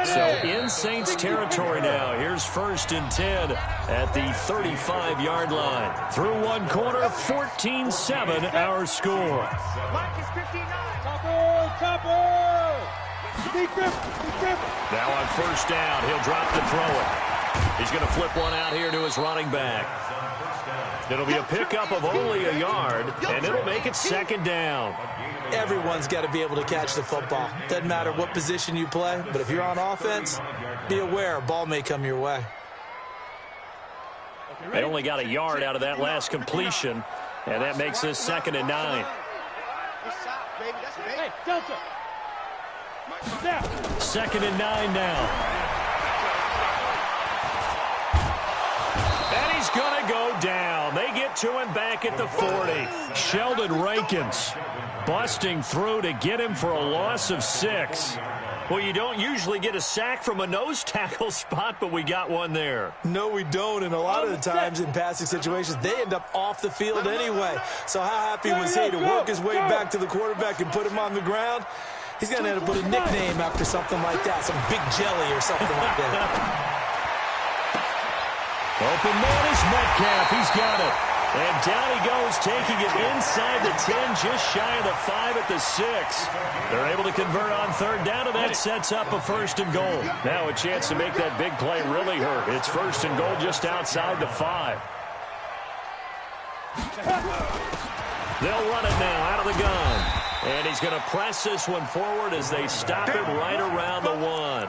So in Saints territory now. Here's 1st and 10 at the 35-yard line. Through one quarter, 14-7 our score. Mike is 59. Topper. Deep grip. Now on 1st down, he'll drop to throw it. He's going to flip one out here to his running back. It'll be a pickup of only a yard, and it'll make it 2nd down. Everyone's got to be able to catch the football. Doesn't matter what position you play, but if you're on offense, be aware a ball may come your way. They only got a yard out of that last completion, and that makes this 2nd and 9. Hey, Delta. Now. 2nd and 9 now. And he's going to go down. They get to him back at the 40. Sheldon Rankins busting through to get him for a loss of 6. Well, you don't usually get a sack from a nose tackle spot, but we got one there. No, we don't, and a lot of the times in passing situations, they end up off the field anyway. So how happy was he to work his way back to the quarterback and put him on the ground? He's going to end up with a nickname after something like that, some Big Jelly or something like that. Open man is Metcalf. He's got it. And down he goes, taking it inside the 10, just shy of the 5 at the 6. They're able to convert on third down, and that sets up a first and goal. Now a chance to make that big play really hurt. It's first and goal just outside the 5. They'll run it now out of the gun. And he's going to press this one forward as they stop it right around the 1.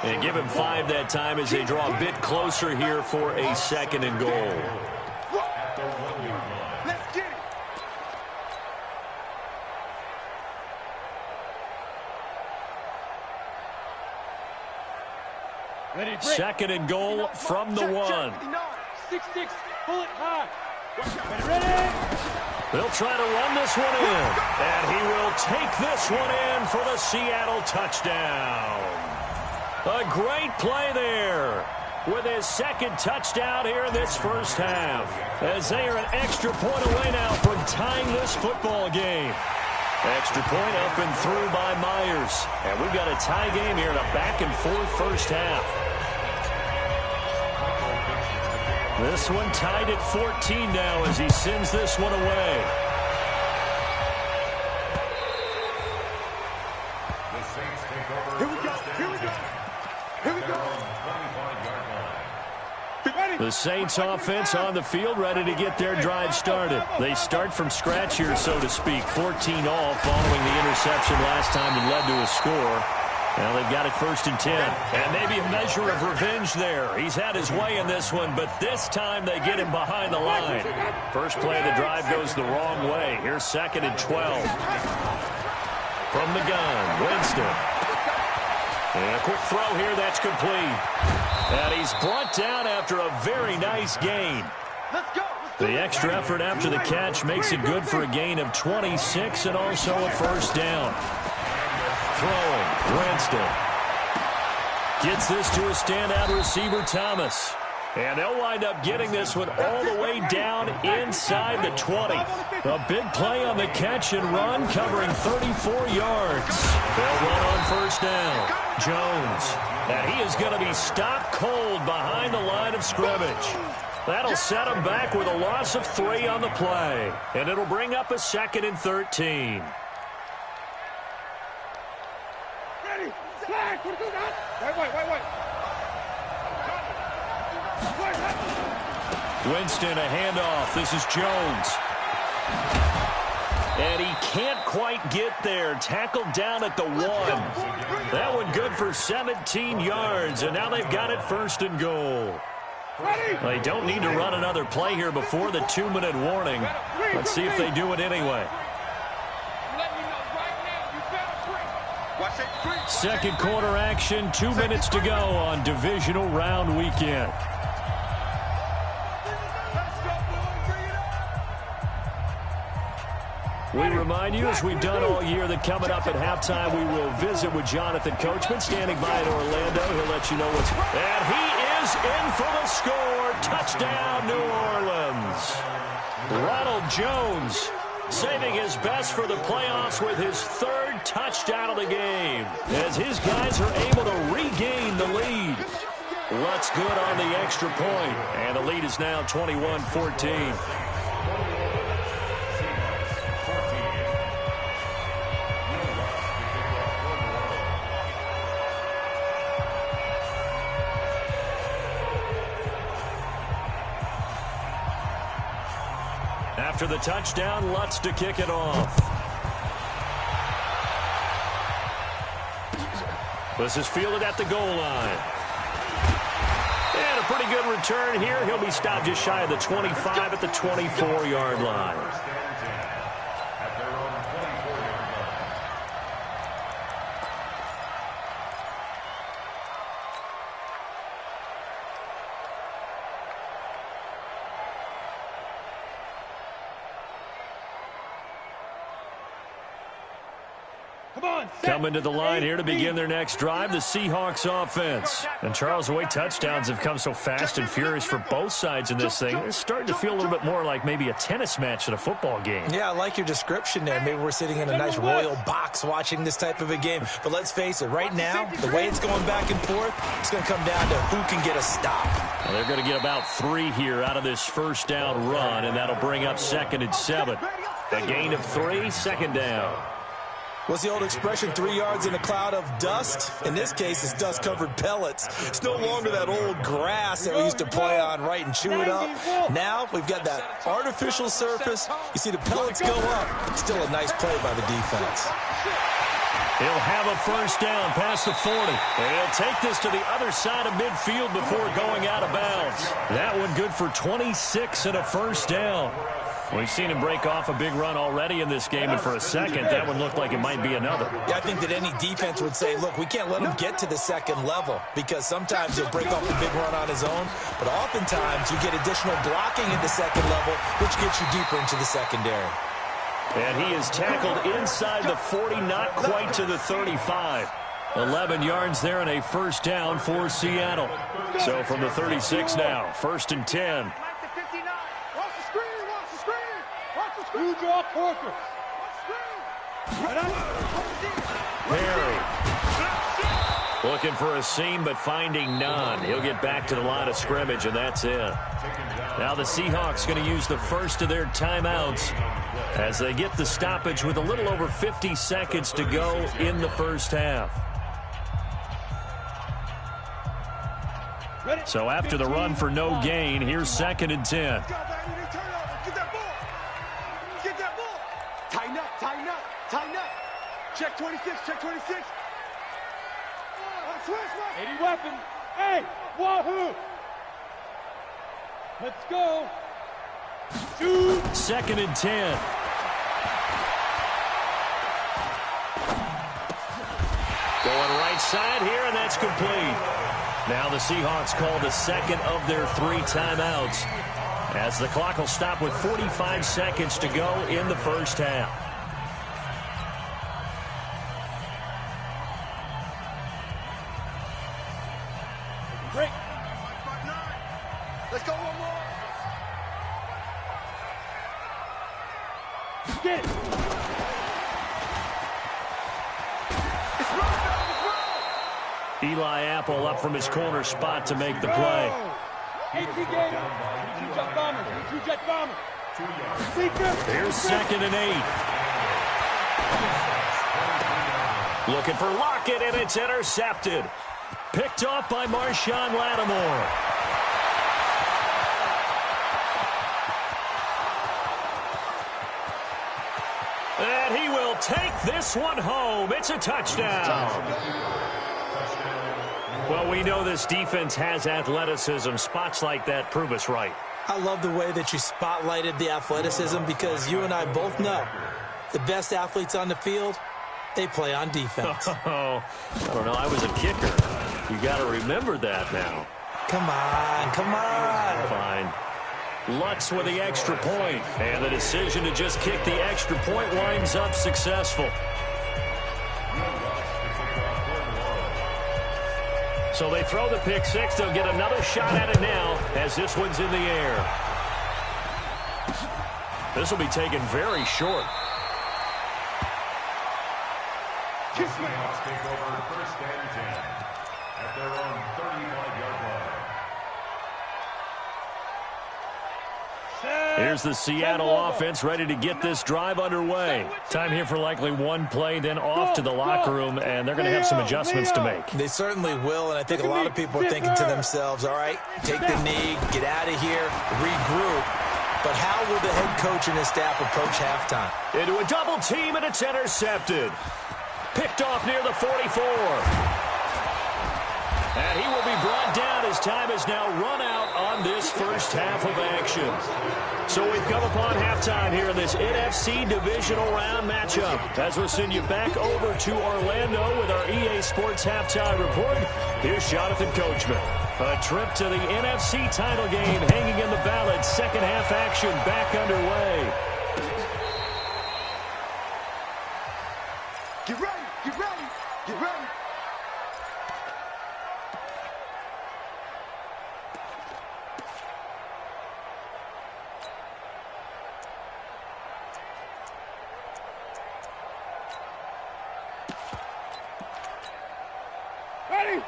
And give him 5 that time as they draw a bit closer here for a second and goal. Second and goal from the 1. 6-6, pull it high. Ready? They'll try to run this one in. And he will take this one in for the Seattle touchdown. A great play there with his second touchdown here in this first half. As they are an extra point away now from tying this football game. Extra point up and through by Myers. And we've got a tie game here in a back-and-forth first half. This one tied at 14 now as he sends this one away. The Saints take over. Here we go, here we go. Here we go. The Saints offense on the field, ready to get their drive started. They start from scratch here, so to speak. 14 all following the interception last time that led to a score. Now they've got it first and 10. And maybe a measure of revenge there. He's had his way in this one, but this time they get him behind the line. First play of the drive goes the wrong way. Here's second and 12. From the gun, Winston. And a quick throw here, that's complete. And he's brought down after a very nice gain. The extra effort after the catch makes it good for a gain of 26 and also a first down. Throwing, Winston. Gets this to a standout receiver, Thomas. And they'll wind up getting this one all the way down inside the 20. A big play on the catch and run, covering 34 yards. They'll run on first down. Jones. And he is going to be stopped cold behind the line of scrimmage. That'll set him back with a loss of 3 on the play. And it'll bring up a second and 13. Ready? Flag. Wait. Winston, a handoff. This is Jones. And he can't quite get there. Tackled down at the 1. That one good for 17 yards. And now they've got it first and goal. They don't need to run another play here before the 2-minute warning. Let's see if they do it anyway. Second quarter action, 2 minutes to go on divisional round weekend. We remind you, as we've done all year, that coming up at halftime, we will visit with Jonathan Coachman, standing by in Orlando. He'll let you know what's... And he is in for the score. Touchdown, New Orleans. Ronald Jones saving his best for the playoffs with his 3rd touchdown of the game, as his guys are able to regain the lead. Lutz good on the extra point, and the lead is now 21-14. After the touchdown, Lutz to kick it off. This is fielded at the goal line. And a pretty good return here. He'll be stopped just shy of the 25 at the 24-yard line. Coming to the line here to begin their next drive, the Seahawks offense. And Charles, the way touchdowns have come so fast and furious for both sides in this thing, it's starting to feel a little bit more like maybe a tennis match than a football game. Yeah, I like your description there. Maybe we're sitting in a nice royal box watching this type of a game. But let's face it, right now, the way it's going back and forth, it's going to come down to who can get a stop. Well, they're going to get about 3 here out of this first down run, and that'll bring up 2nd and 7. A gain of 3, 2nd down. What's the old expression, 3 yards in a cloud of dust? In this case, it's dust-covered pellets. It's no longer that old grass that we used to play on, right, and chew it up. Now we've got that artificial surface. You see the pellets go up. Still a nice play by the defense. He'll have a first down past the 40. And he'll take this to the other side of midfield before going out of bounds. That one good for 26 and a first down. We've seen him break off a big run already in this game, and for a second, that one looked like it might be another. Yeah, I think that any defense would say, look, we can't let him get to the second level, because sometimes he'll break off a big run on his own, but oftentimes you get additional blocking at the second level, which gets you deeper into the secondary. And he is tackled inside the 40, not quite to the 35. 11 yards there and a first down for Seattle. So from the 36 now, 1st and 10. You draw Porker. Perry looking for a seam, but finding none. He'll get back to the line of scrimmage, and that's it. Now the Seahawks going to use the first of their timeouts as they get the stoppage with a little over 50 seconds to go in the first half. So after the run for no gain, here's 2nd and 10. Tighten up. Check 26, check 26. Switch. 80 weapon. Hey, wahoo. Let's go. Shoot. 2nd and 10. Going right side here, and that's complete. Now the Seahawks call the second of their 3 timeouts, as the clock will stop with 45 seconds to go in the first half. Break. Let's go one more. Get it. It's right. Eli Apple up from his corner spot to make the play. 18 games. 2 jet bombers. 2 jet bombers. Here's 2nd and 8. Looking for Lockett, and it's intercepted. Picked off by Marshawn Lattimore. And he will take this one home. It's a touchdown. Well, we know this defense has athleticism. Spots like that prove us right. I love the way that you spotlighted the athleticism, because you and I both know the best athletes on the field, they play on defense. Oh, I don't know. I was a kicker. You got to remember that now. Come on. Fine. Lutz with the extra point. And the decision to just kick the extra point winds up successful. So they throw the pick six. They'll get another shot at it now as this one's in the air. This will be taken very short. Seahawks take over 1st and 10 at their own 35-yard line. Here's the Seattle offense ready to get this drive underway. Time here for likely one play, then off to the locker room, and they're going to have some adjustments to make. They certainly will, and I think a lot of people are thinking to themselves, all right, take the knee, get out of here, regroup. But how will the head coach and his staff approach halftime? Into a double team, and it's intercepted. Picked off near the 44. And he will be brought down as time is now run out on this first half of action. So we've come upon halftime here in this NFC Divisional Round matchup. As we'll send you back over to Orlando with our EA Sports Halftime Report, here's Jonathan Coachman. A trip to the NFC title game hanging in the balance. Second half action back underway. Get ready.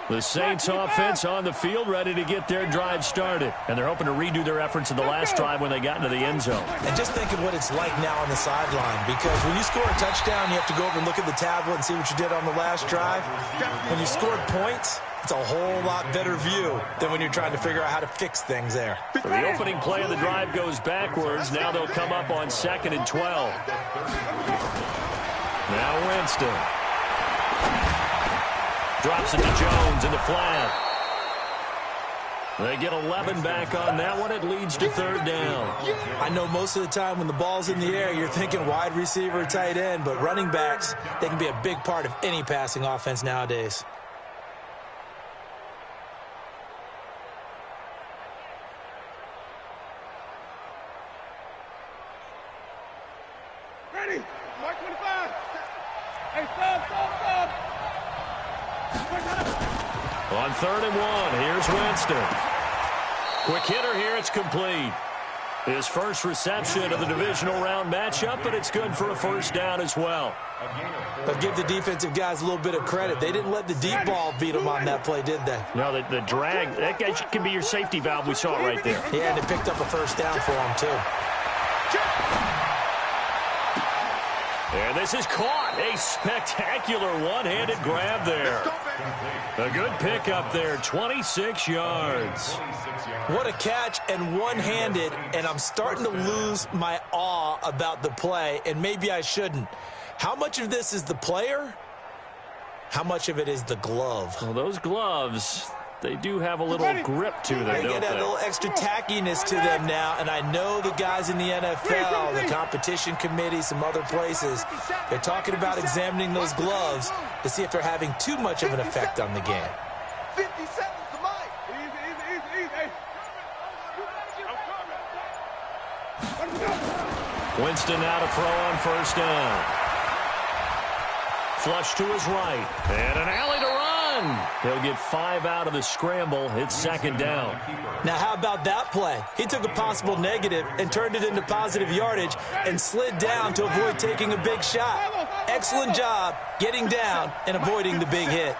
The Saints offense on the field, ready to get their drive started. And they're hoping to redo their efforts in the last drive when they got into the end zone. And just think of what it's like now on the sideline, because when you score a touchdown, you have to go over and look at the tablet and see what you did on the last drive. When you scored points, it's a whole lot better view than when you're trying to figure out how to fix things there. So the opening play of the drive goes backwards. Now they'll come up on 2nd and 12. Now Winston. Drops it to Jones in the flat. They get 11 back on that one. It leads to 3rd down. I know most of the time when the ball's in the air, you're thinking wide receiver, tight end, but running backs, they can be a big part of any passing offense nowadays. Ready? Mark 25. Hey, stop. On 3rd and 1, here's Winston. Quick hitter here, it's complete. His first reception of the divisional round matchup, but it's good for a 1st down as well. But give the defensive guys a little bit of credit. They didn't let the deep ball beat them on that play, did they? No, the drag, that guy can be your safety valve. We saw it right there. Yeah, and it picked up a 1st down for them, too. And this is caught. A spectacular one-handed grab there. A good pickup there, 26 yards. What a catch, and one-handed, and I'm starting to lose my awe about the play, and maybe I shouldn't. How much of this is the player? How much of it is the glove? Well, those gloves, they do have a little grip to them, They don't get a little extra tackiness to them now, and I know the guys in the NFL, the competition committee, some other places, they're talking about examining those gloves to see if they're having too much of an effect on the game. 50 seconds to Mike. Winston now to throw on 1st down. Flush to his right. And an alley to run. He'll get 5 out of the scramble. It's 2nd down. Now, how about that play? He took a possible negative and turned it into positive yardage and slid down to avoid taking a big shot. Excellent job getting down and avoiding the big hit.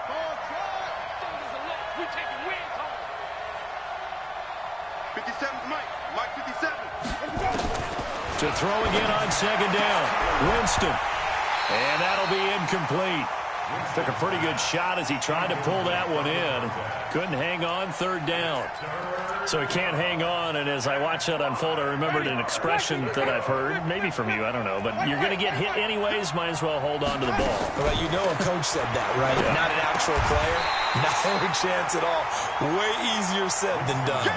To throw again on 2nd down. Winston. And that'll be incomplete. Took a pretty good shot as he tried to pull that one in. Couldn't hang on, 3rd down. So he can't hang on, and as I watched that unfold, I remembered an expression that I've heard, maybe from you, I don't know, but you're going to get hit anyways, might as well hold on to the ball. Well, you know a coach said that, right? Yeah. Not an actual player. Not a chance at all. Way easier said than done.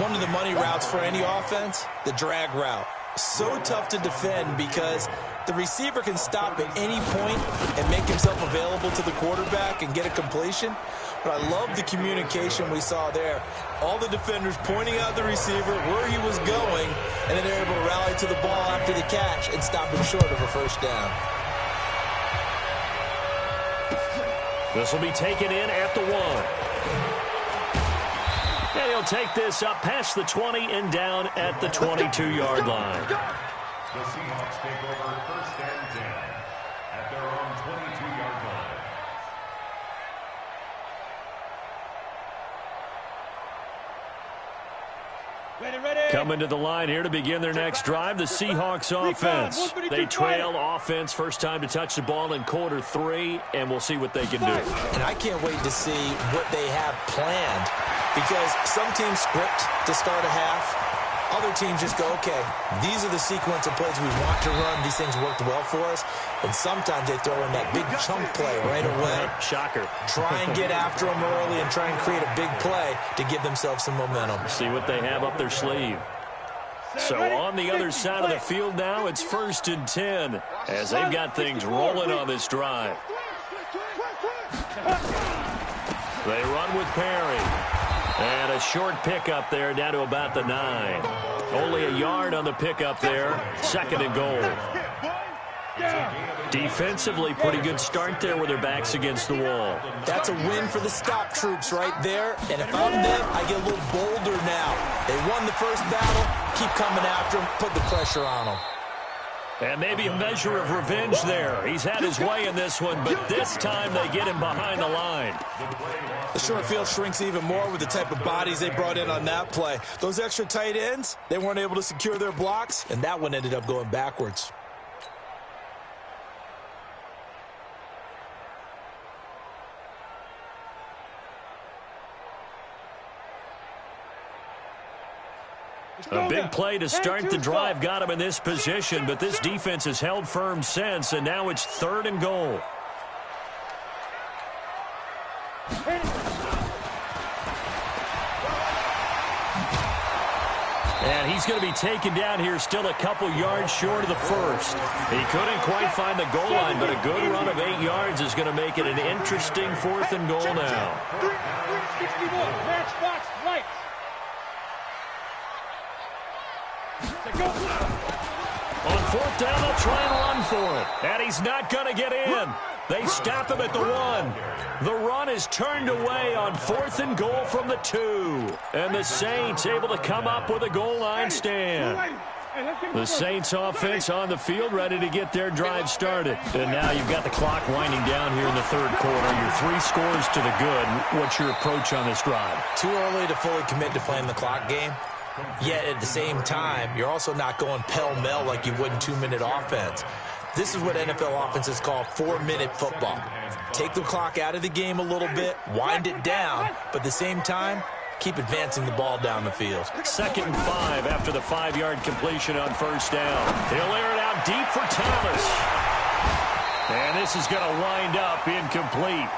One of the money routes for any offense, the drag route. So tough to defend because the receiver can stop at any point and make himself available to the quarterback and get a completion. But I love the communication we saw there. All the defenders pointing out the receiver where he was going, and then they're able to rally to the ball after the catch and stop him short of a 1st down. This will be taken in at the 1. And he'll take this up past the 20 and down at the 22-yard line. The Seahawks take over 1st and 10 at their own 22-yard line. Coming to the line here to begin their next drive, the Seahawks offense. They trail offense first time to touch the ball in quarter 3, and we'll see what they can do. And I can't wait to see what they have planned, because some teams script to start a half. Other teams just go, okay, these are the sequence of plays we want to run. These things worked well for us. And sometimes they throw in that big chunk play right away. Shocker. Try and get after them early and try and create a big play to give themselves some momentum. See what they have up their sleeve. So on the other side of the field now, it's 1st and 10 as they've got things rolling on this drive. They run with Perry. And a short pickup there down to about the 9. Only a yard on the pickup there. 2nd and goal. Defensively, pretty good start there with their backs against the wall. That's a win for the stop troops right there. And if I'm them, I get a little bolder now. They won the first battle. Keep coming after them. Put the pressure on them. And maybe a measure of revenge there. He's had his way in this one, but this time they get him behind the line. The short field shrinks even more with the type of bodies they brought in on that play. Those extra tight ends, they weren't able to secure their blocks, and that one ended up going backwards. A big play to start the drive got him in this position, but this defense has held firm since, and now it's 3rd and goal. And he's going to be taken down here, still a couple yards short of the first. He couldn't quite find the goal line, but a good run of 8 yards is going to make it an interesting 4th and goal now. 361, match box right. On 4th down, they'll try and run for it. And he's not going to get in. They stop him at the 1. The run is turned away on 4th and goal from the 2. And the Saints able to come up with a goal line stand. The Saints offense on the field ready to get their drive started. And now you've got the clock winding down here in the 3rd quarter. Your 3 scores to the good. What's your approach on this drive? Too early to fully commit to playing the clock game. Yet at the same time, you're also not going pell-mell like you would in 2-minute offense. This is what NFL offenses call 4-minute football. Take the clock out of the game a little bit, wind it down, but at the same time, keep advancing the ball down the field. 2nd and 5 after the 5-yard completion on 1st down. He'll air it out deep for Thomas. And this is going to wind up incomplete.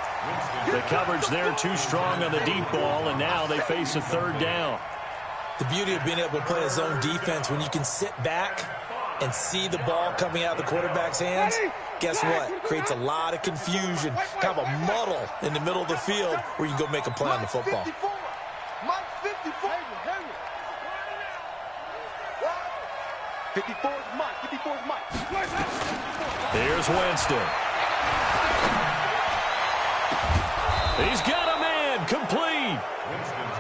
The coverage there too strong on the deep ball, and now they face a 3rd down. The beauty of being able to play a zone defense when you can sit back and see the ball coming out of the quarterback's hands, guess what? Creates a lot of confusion, kind of a muddle in the middle of the field where you can go make a play on the football. 54 is Mike. 54 is Mike. Here's Winston. He's got a man complete.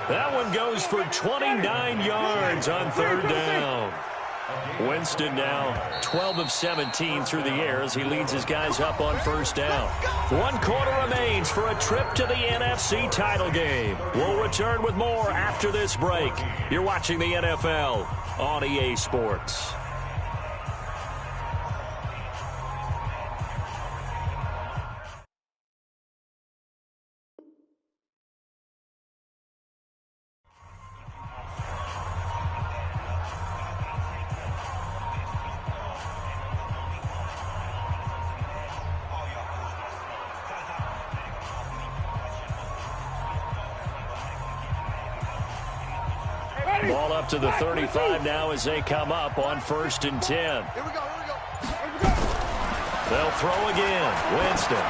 That one goes for 29 yards on 3rd down. Winston now 12 of 17 through the air as he leads his guys up on 1st down. 1 quarter remains for a trip to the NFC title game. We'll return with more after this break. You're watching the NFL on EA Sports. Ball up to the 35 now as they come up on 1st and 10. Here we go. They'll throw again. Winston.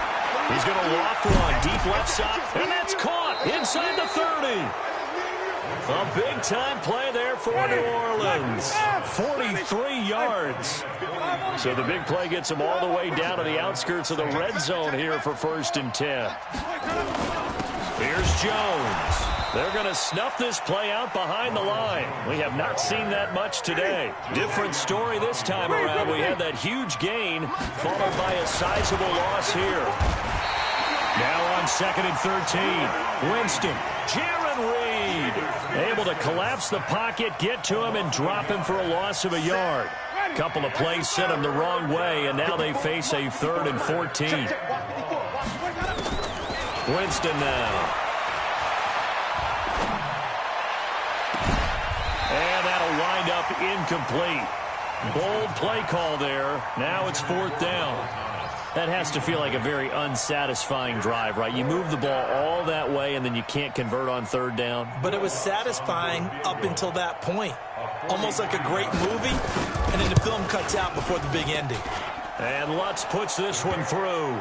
He's going to loft one deep left side, and that's caught inside the 30. A big-time play there for New Orleans. 43 yards. So the big play gets them all the way down to the outskirts of the red zone here for 1st and 10. Here's Jones. They're going to snuff this play out behind the line. We have not seen that much today. Different story this time around. We had that huge gain, followed by a sizable loss here. Now on 2nd and 13. Winston, Jaron Reed, able to collapse the pocket, get to him, and drop him for a loss of a yard. Couple of plays sent him the wrong way, and now they face a 3rd and 14. Winston now. And that'll wind up incomplete. Bold play call there. Now it's 4th down. That has to feel like a very unsatisfying drive, right? You move the ball all that way, and then you can't convert on 3rd down. But it was satisfying up until that point. Almost like a great movie, and then the film cuts out before the big ending. And Lutz puts this one through.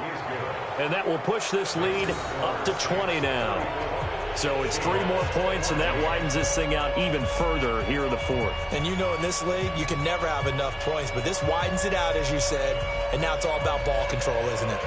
And that will push this lead up to 20 now. So it's 3 more points, and that widens this thing out even further here in the 4th. And you know in this league, you can never have enough points, but this widens it out, as you said, and now it's all about ball control, isn't it?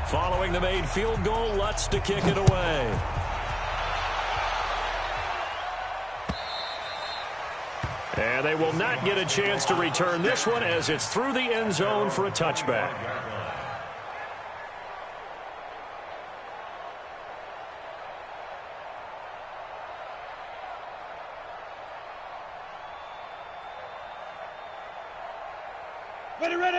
Following the made field goal, Lutz to kick it away. And they will not get a chance to return this one as it's through the end zone for a touchback.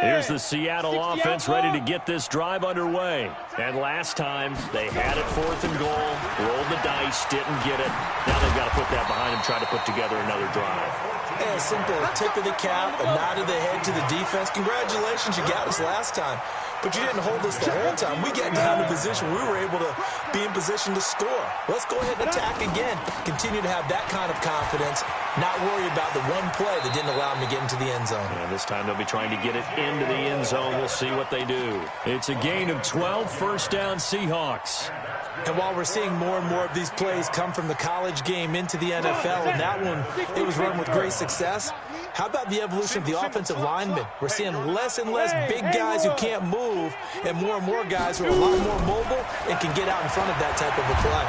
Here's the Seattle offense ready to get this drive underway. And last time, they had it 4th and goal, rolled the dice, didn't get it. Now they've got to put that behind them, try to put together another drive. Yeah, a simple tip of the cap, a nod of the head to the defense. Congratulations, you got us last time. But you didn't hold us the whole time. We got down to position. We were able to be in position to score. Let's go ahead and attack again. Continue to have that kind of confidence. Not worry about the one play that didn't allow them to get into the end zone. And this time they'll be trying to get it into the end zone. We'll see what they do. It's a gain of 12, first down Seahawks. And while we're seeing more and more of these plays come from the college game into the NFL, and that one, it was run with great success, how about the evolution of the offensive linemen? We're seeing less and less big guys who can't move and more guys who are a lot more mobile and can get out in front of that type of a play.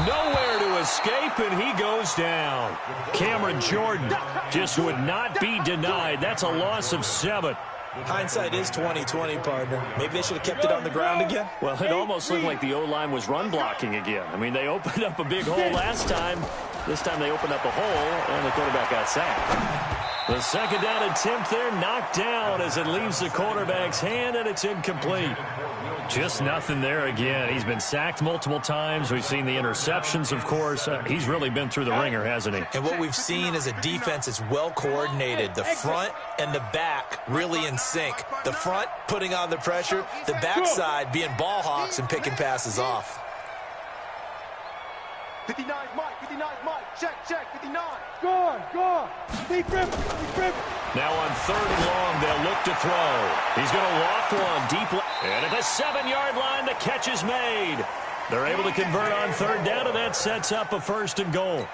Nowhere to escape, and he goes down. Cameron Jordan just would not be denied. That's a loss of 7. Hindsight is 20/20, partner. Maybe they should have kept it on the ground again. Well, it almost looked like the O-line was run blocking again. I mean, they opened up a big hole last time. This time they opened up a hole, and the quarterback got sacked. The second down attempt there knocked down as it leaves the quarterback's hand, and it's incomplete. Just nothing there again. He's been sacked multiple times. We've seen the interceptions, of course. He's really been through the ringer, hasn't he? And what we've seen is a defense that's well coordinated. The front and the back really in sync. The front putting on the pressure. The backside being ball hawks and picking passes off. 59 Mike, 59 Mike, check, 59. Go. Deep rip. Now on 3rd and long, they'll look to throw. He's going to loft one deep. And at the 7-yard line, the catch is made. They're able to convert on 3rd down, and that sets up a 1st and goal.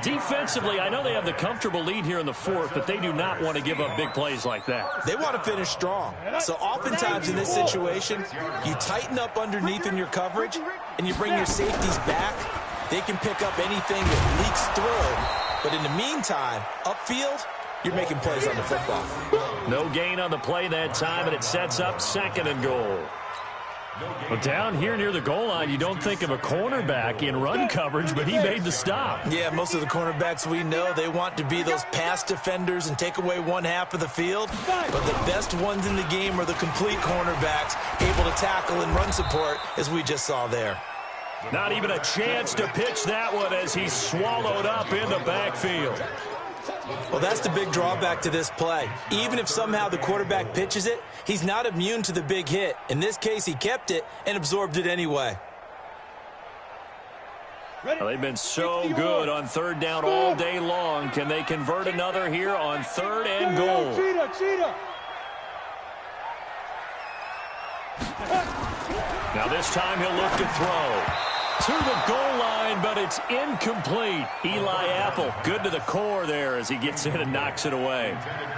Defensively, I know they have the comfortable lead here in the 4th, but they do not want to give up big plays like that. They want to finish strong. So oftentimes in this situation, you tighten up underneath in your coverage, and you bring your safeties back. They can pick up anything that leaks through. But in the meantime, upfield, you're making plays on the football. No gain on the play that time, and it sets up 2nd and goal. Well, down here near the goal line, you don't think of a cornerback in run coverage, but he made the stop. Yeah, most of the cornerbacks we know, they want to be those pass defenders and take away one half of the field. But the best ones in the game are the complete cornerbacks, able to tackle and run support, as we just saw there. Not even a chance to pitch that one as he's swallowed up in the backfield. Well, that's the big drawback to this play. Even if somehow the quarterback pitches it, he's not immune to the big hit. In this case, he kept it and absorbed it anyway. Well, they've been so good on 3rd down all day long. Can they convert another here on 3rd and goal? Cheetah. Now this time he'll look to throw. To the goal line, but it's incomplete. Eli Apple, good to the core there as he gets in and knocks it away.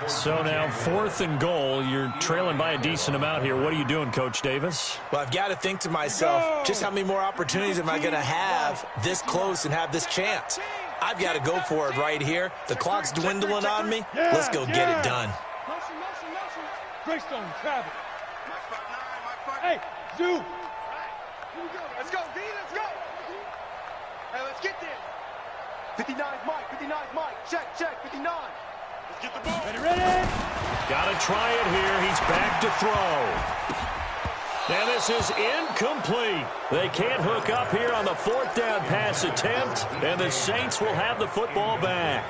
So now 4th and goal. You're trailing by a decent amount here. What are you doing, Coach Davis? Well, I've got to think to myself, just how many more opportunities am I going to have this close and have this chance? I've got to go for it right here. The clock's dwindling on me. Let's go get it done. Motion. Greystone, travel. Hey, Zoo. Let's go, D, let's go. Hey, let's get there. 59 Mike, check, 59. Let's get the ball. Ready. Got to try it here. He's back to throw. And this is incomplete. They can't hook up here on the 4th down pass attempt, and the Saints will have the football back.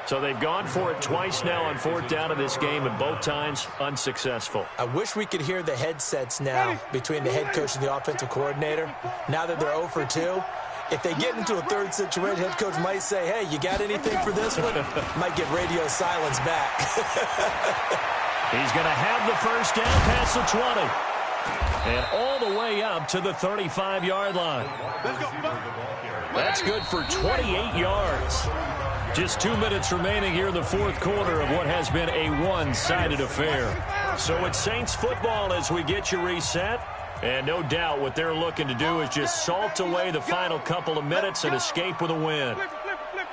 So they've gone for it twice now on 4th down in this game, and both times unsuccessful. I wish we could hear the headsets now between the head coach and the offensive coordinator. Now that they're 0 for 2, if they get into a 3rd situation, head coach might say, hey, you got anything for this one? Might get radio silence back. He's going to have the 1st down past the 20. And all the way up to the 35-yard line. That's good for 28 yards. Just 2 minutes remaining here in the 4th quarter of what has been a one-sided affair. So it's Saints football as we get you reset. And no doubt what they're looking to do is just salt away the final couple of minutes and escape with a win. Flip it, flip it, flip it.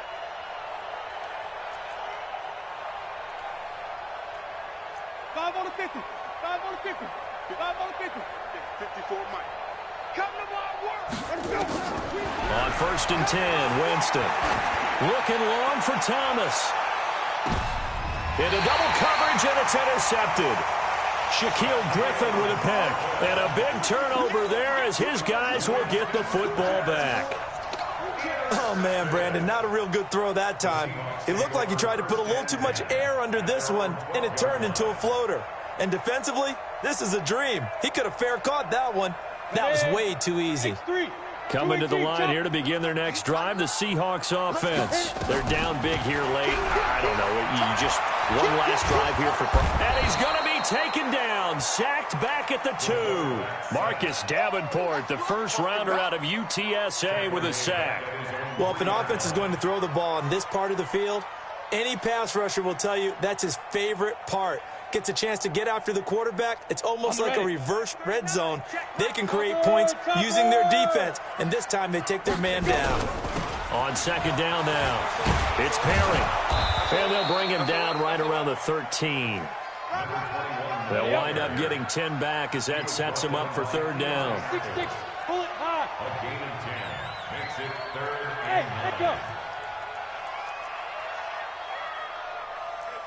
5 on the 50. 5 on the 50. 5 on the 50. 54 Mike. Come to my work. Let's go. On 1st and 10, Winston. Looking long for Thomas. Into double coverage, and it's intercepted. Shaquille Griffin with a pick. And a big turnover there as his guys will get the football back. Oh, man, Brandon, not a real good throw that time. It looked like he tried to put a little too much air under this one, and it turned into a floater. And defensively, this is a dream. He could have fair caught that one. That was way too easy. Coming to the line here to begin their next drive, the Seahawks offense. They're down big here late. I don't know. You just one last drive here for... And he's going to be taken down. Sacked back at the 2. Marcus Davenport, the first rounder out of UTSA with a sack. Well, if an offense is going to throw the ball in this part of the field, any pass rusher will tell you that's his favorite part. Gets a chance to get after the quarterback. It's almost like a reverse red zone. They can create points using their defense, and this time they take their man down. On 2nd down now, it's Perry. And they'll bring him down right around the 13. They'll wind up getting 10 back as that sets him up for 3rd down. 6-6. Pull it high. A gain of 10 makes it 3rd Hey, and let's 9. go.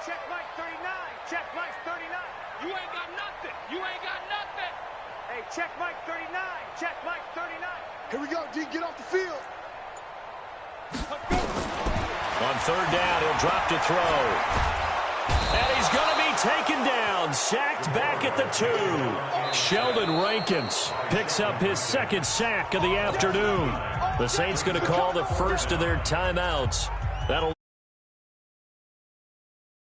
Check Mike 39. Check Mike 39. You ain't got nothing. You ain't got nothing. Hey, check Mike 39. Check Mike 39. Here we go, D. Get off the field. Let's go. On 3rd down, he'll drop to throw. And he's going to be taken down. Sacked back at the 2. Sheldon Rankins picks up his 2nd sack of the afternoon. The Saints going to call the first of their timeouts. That'll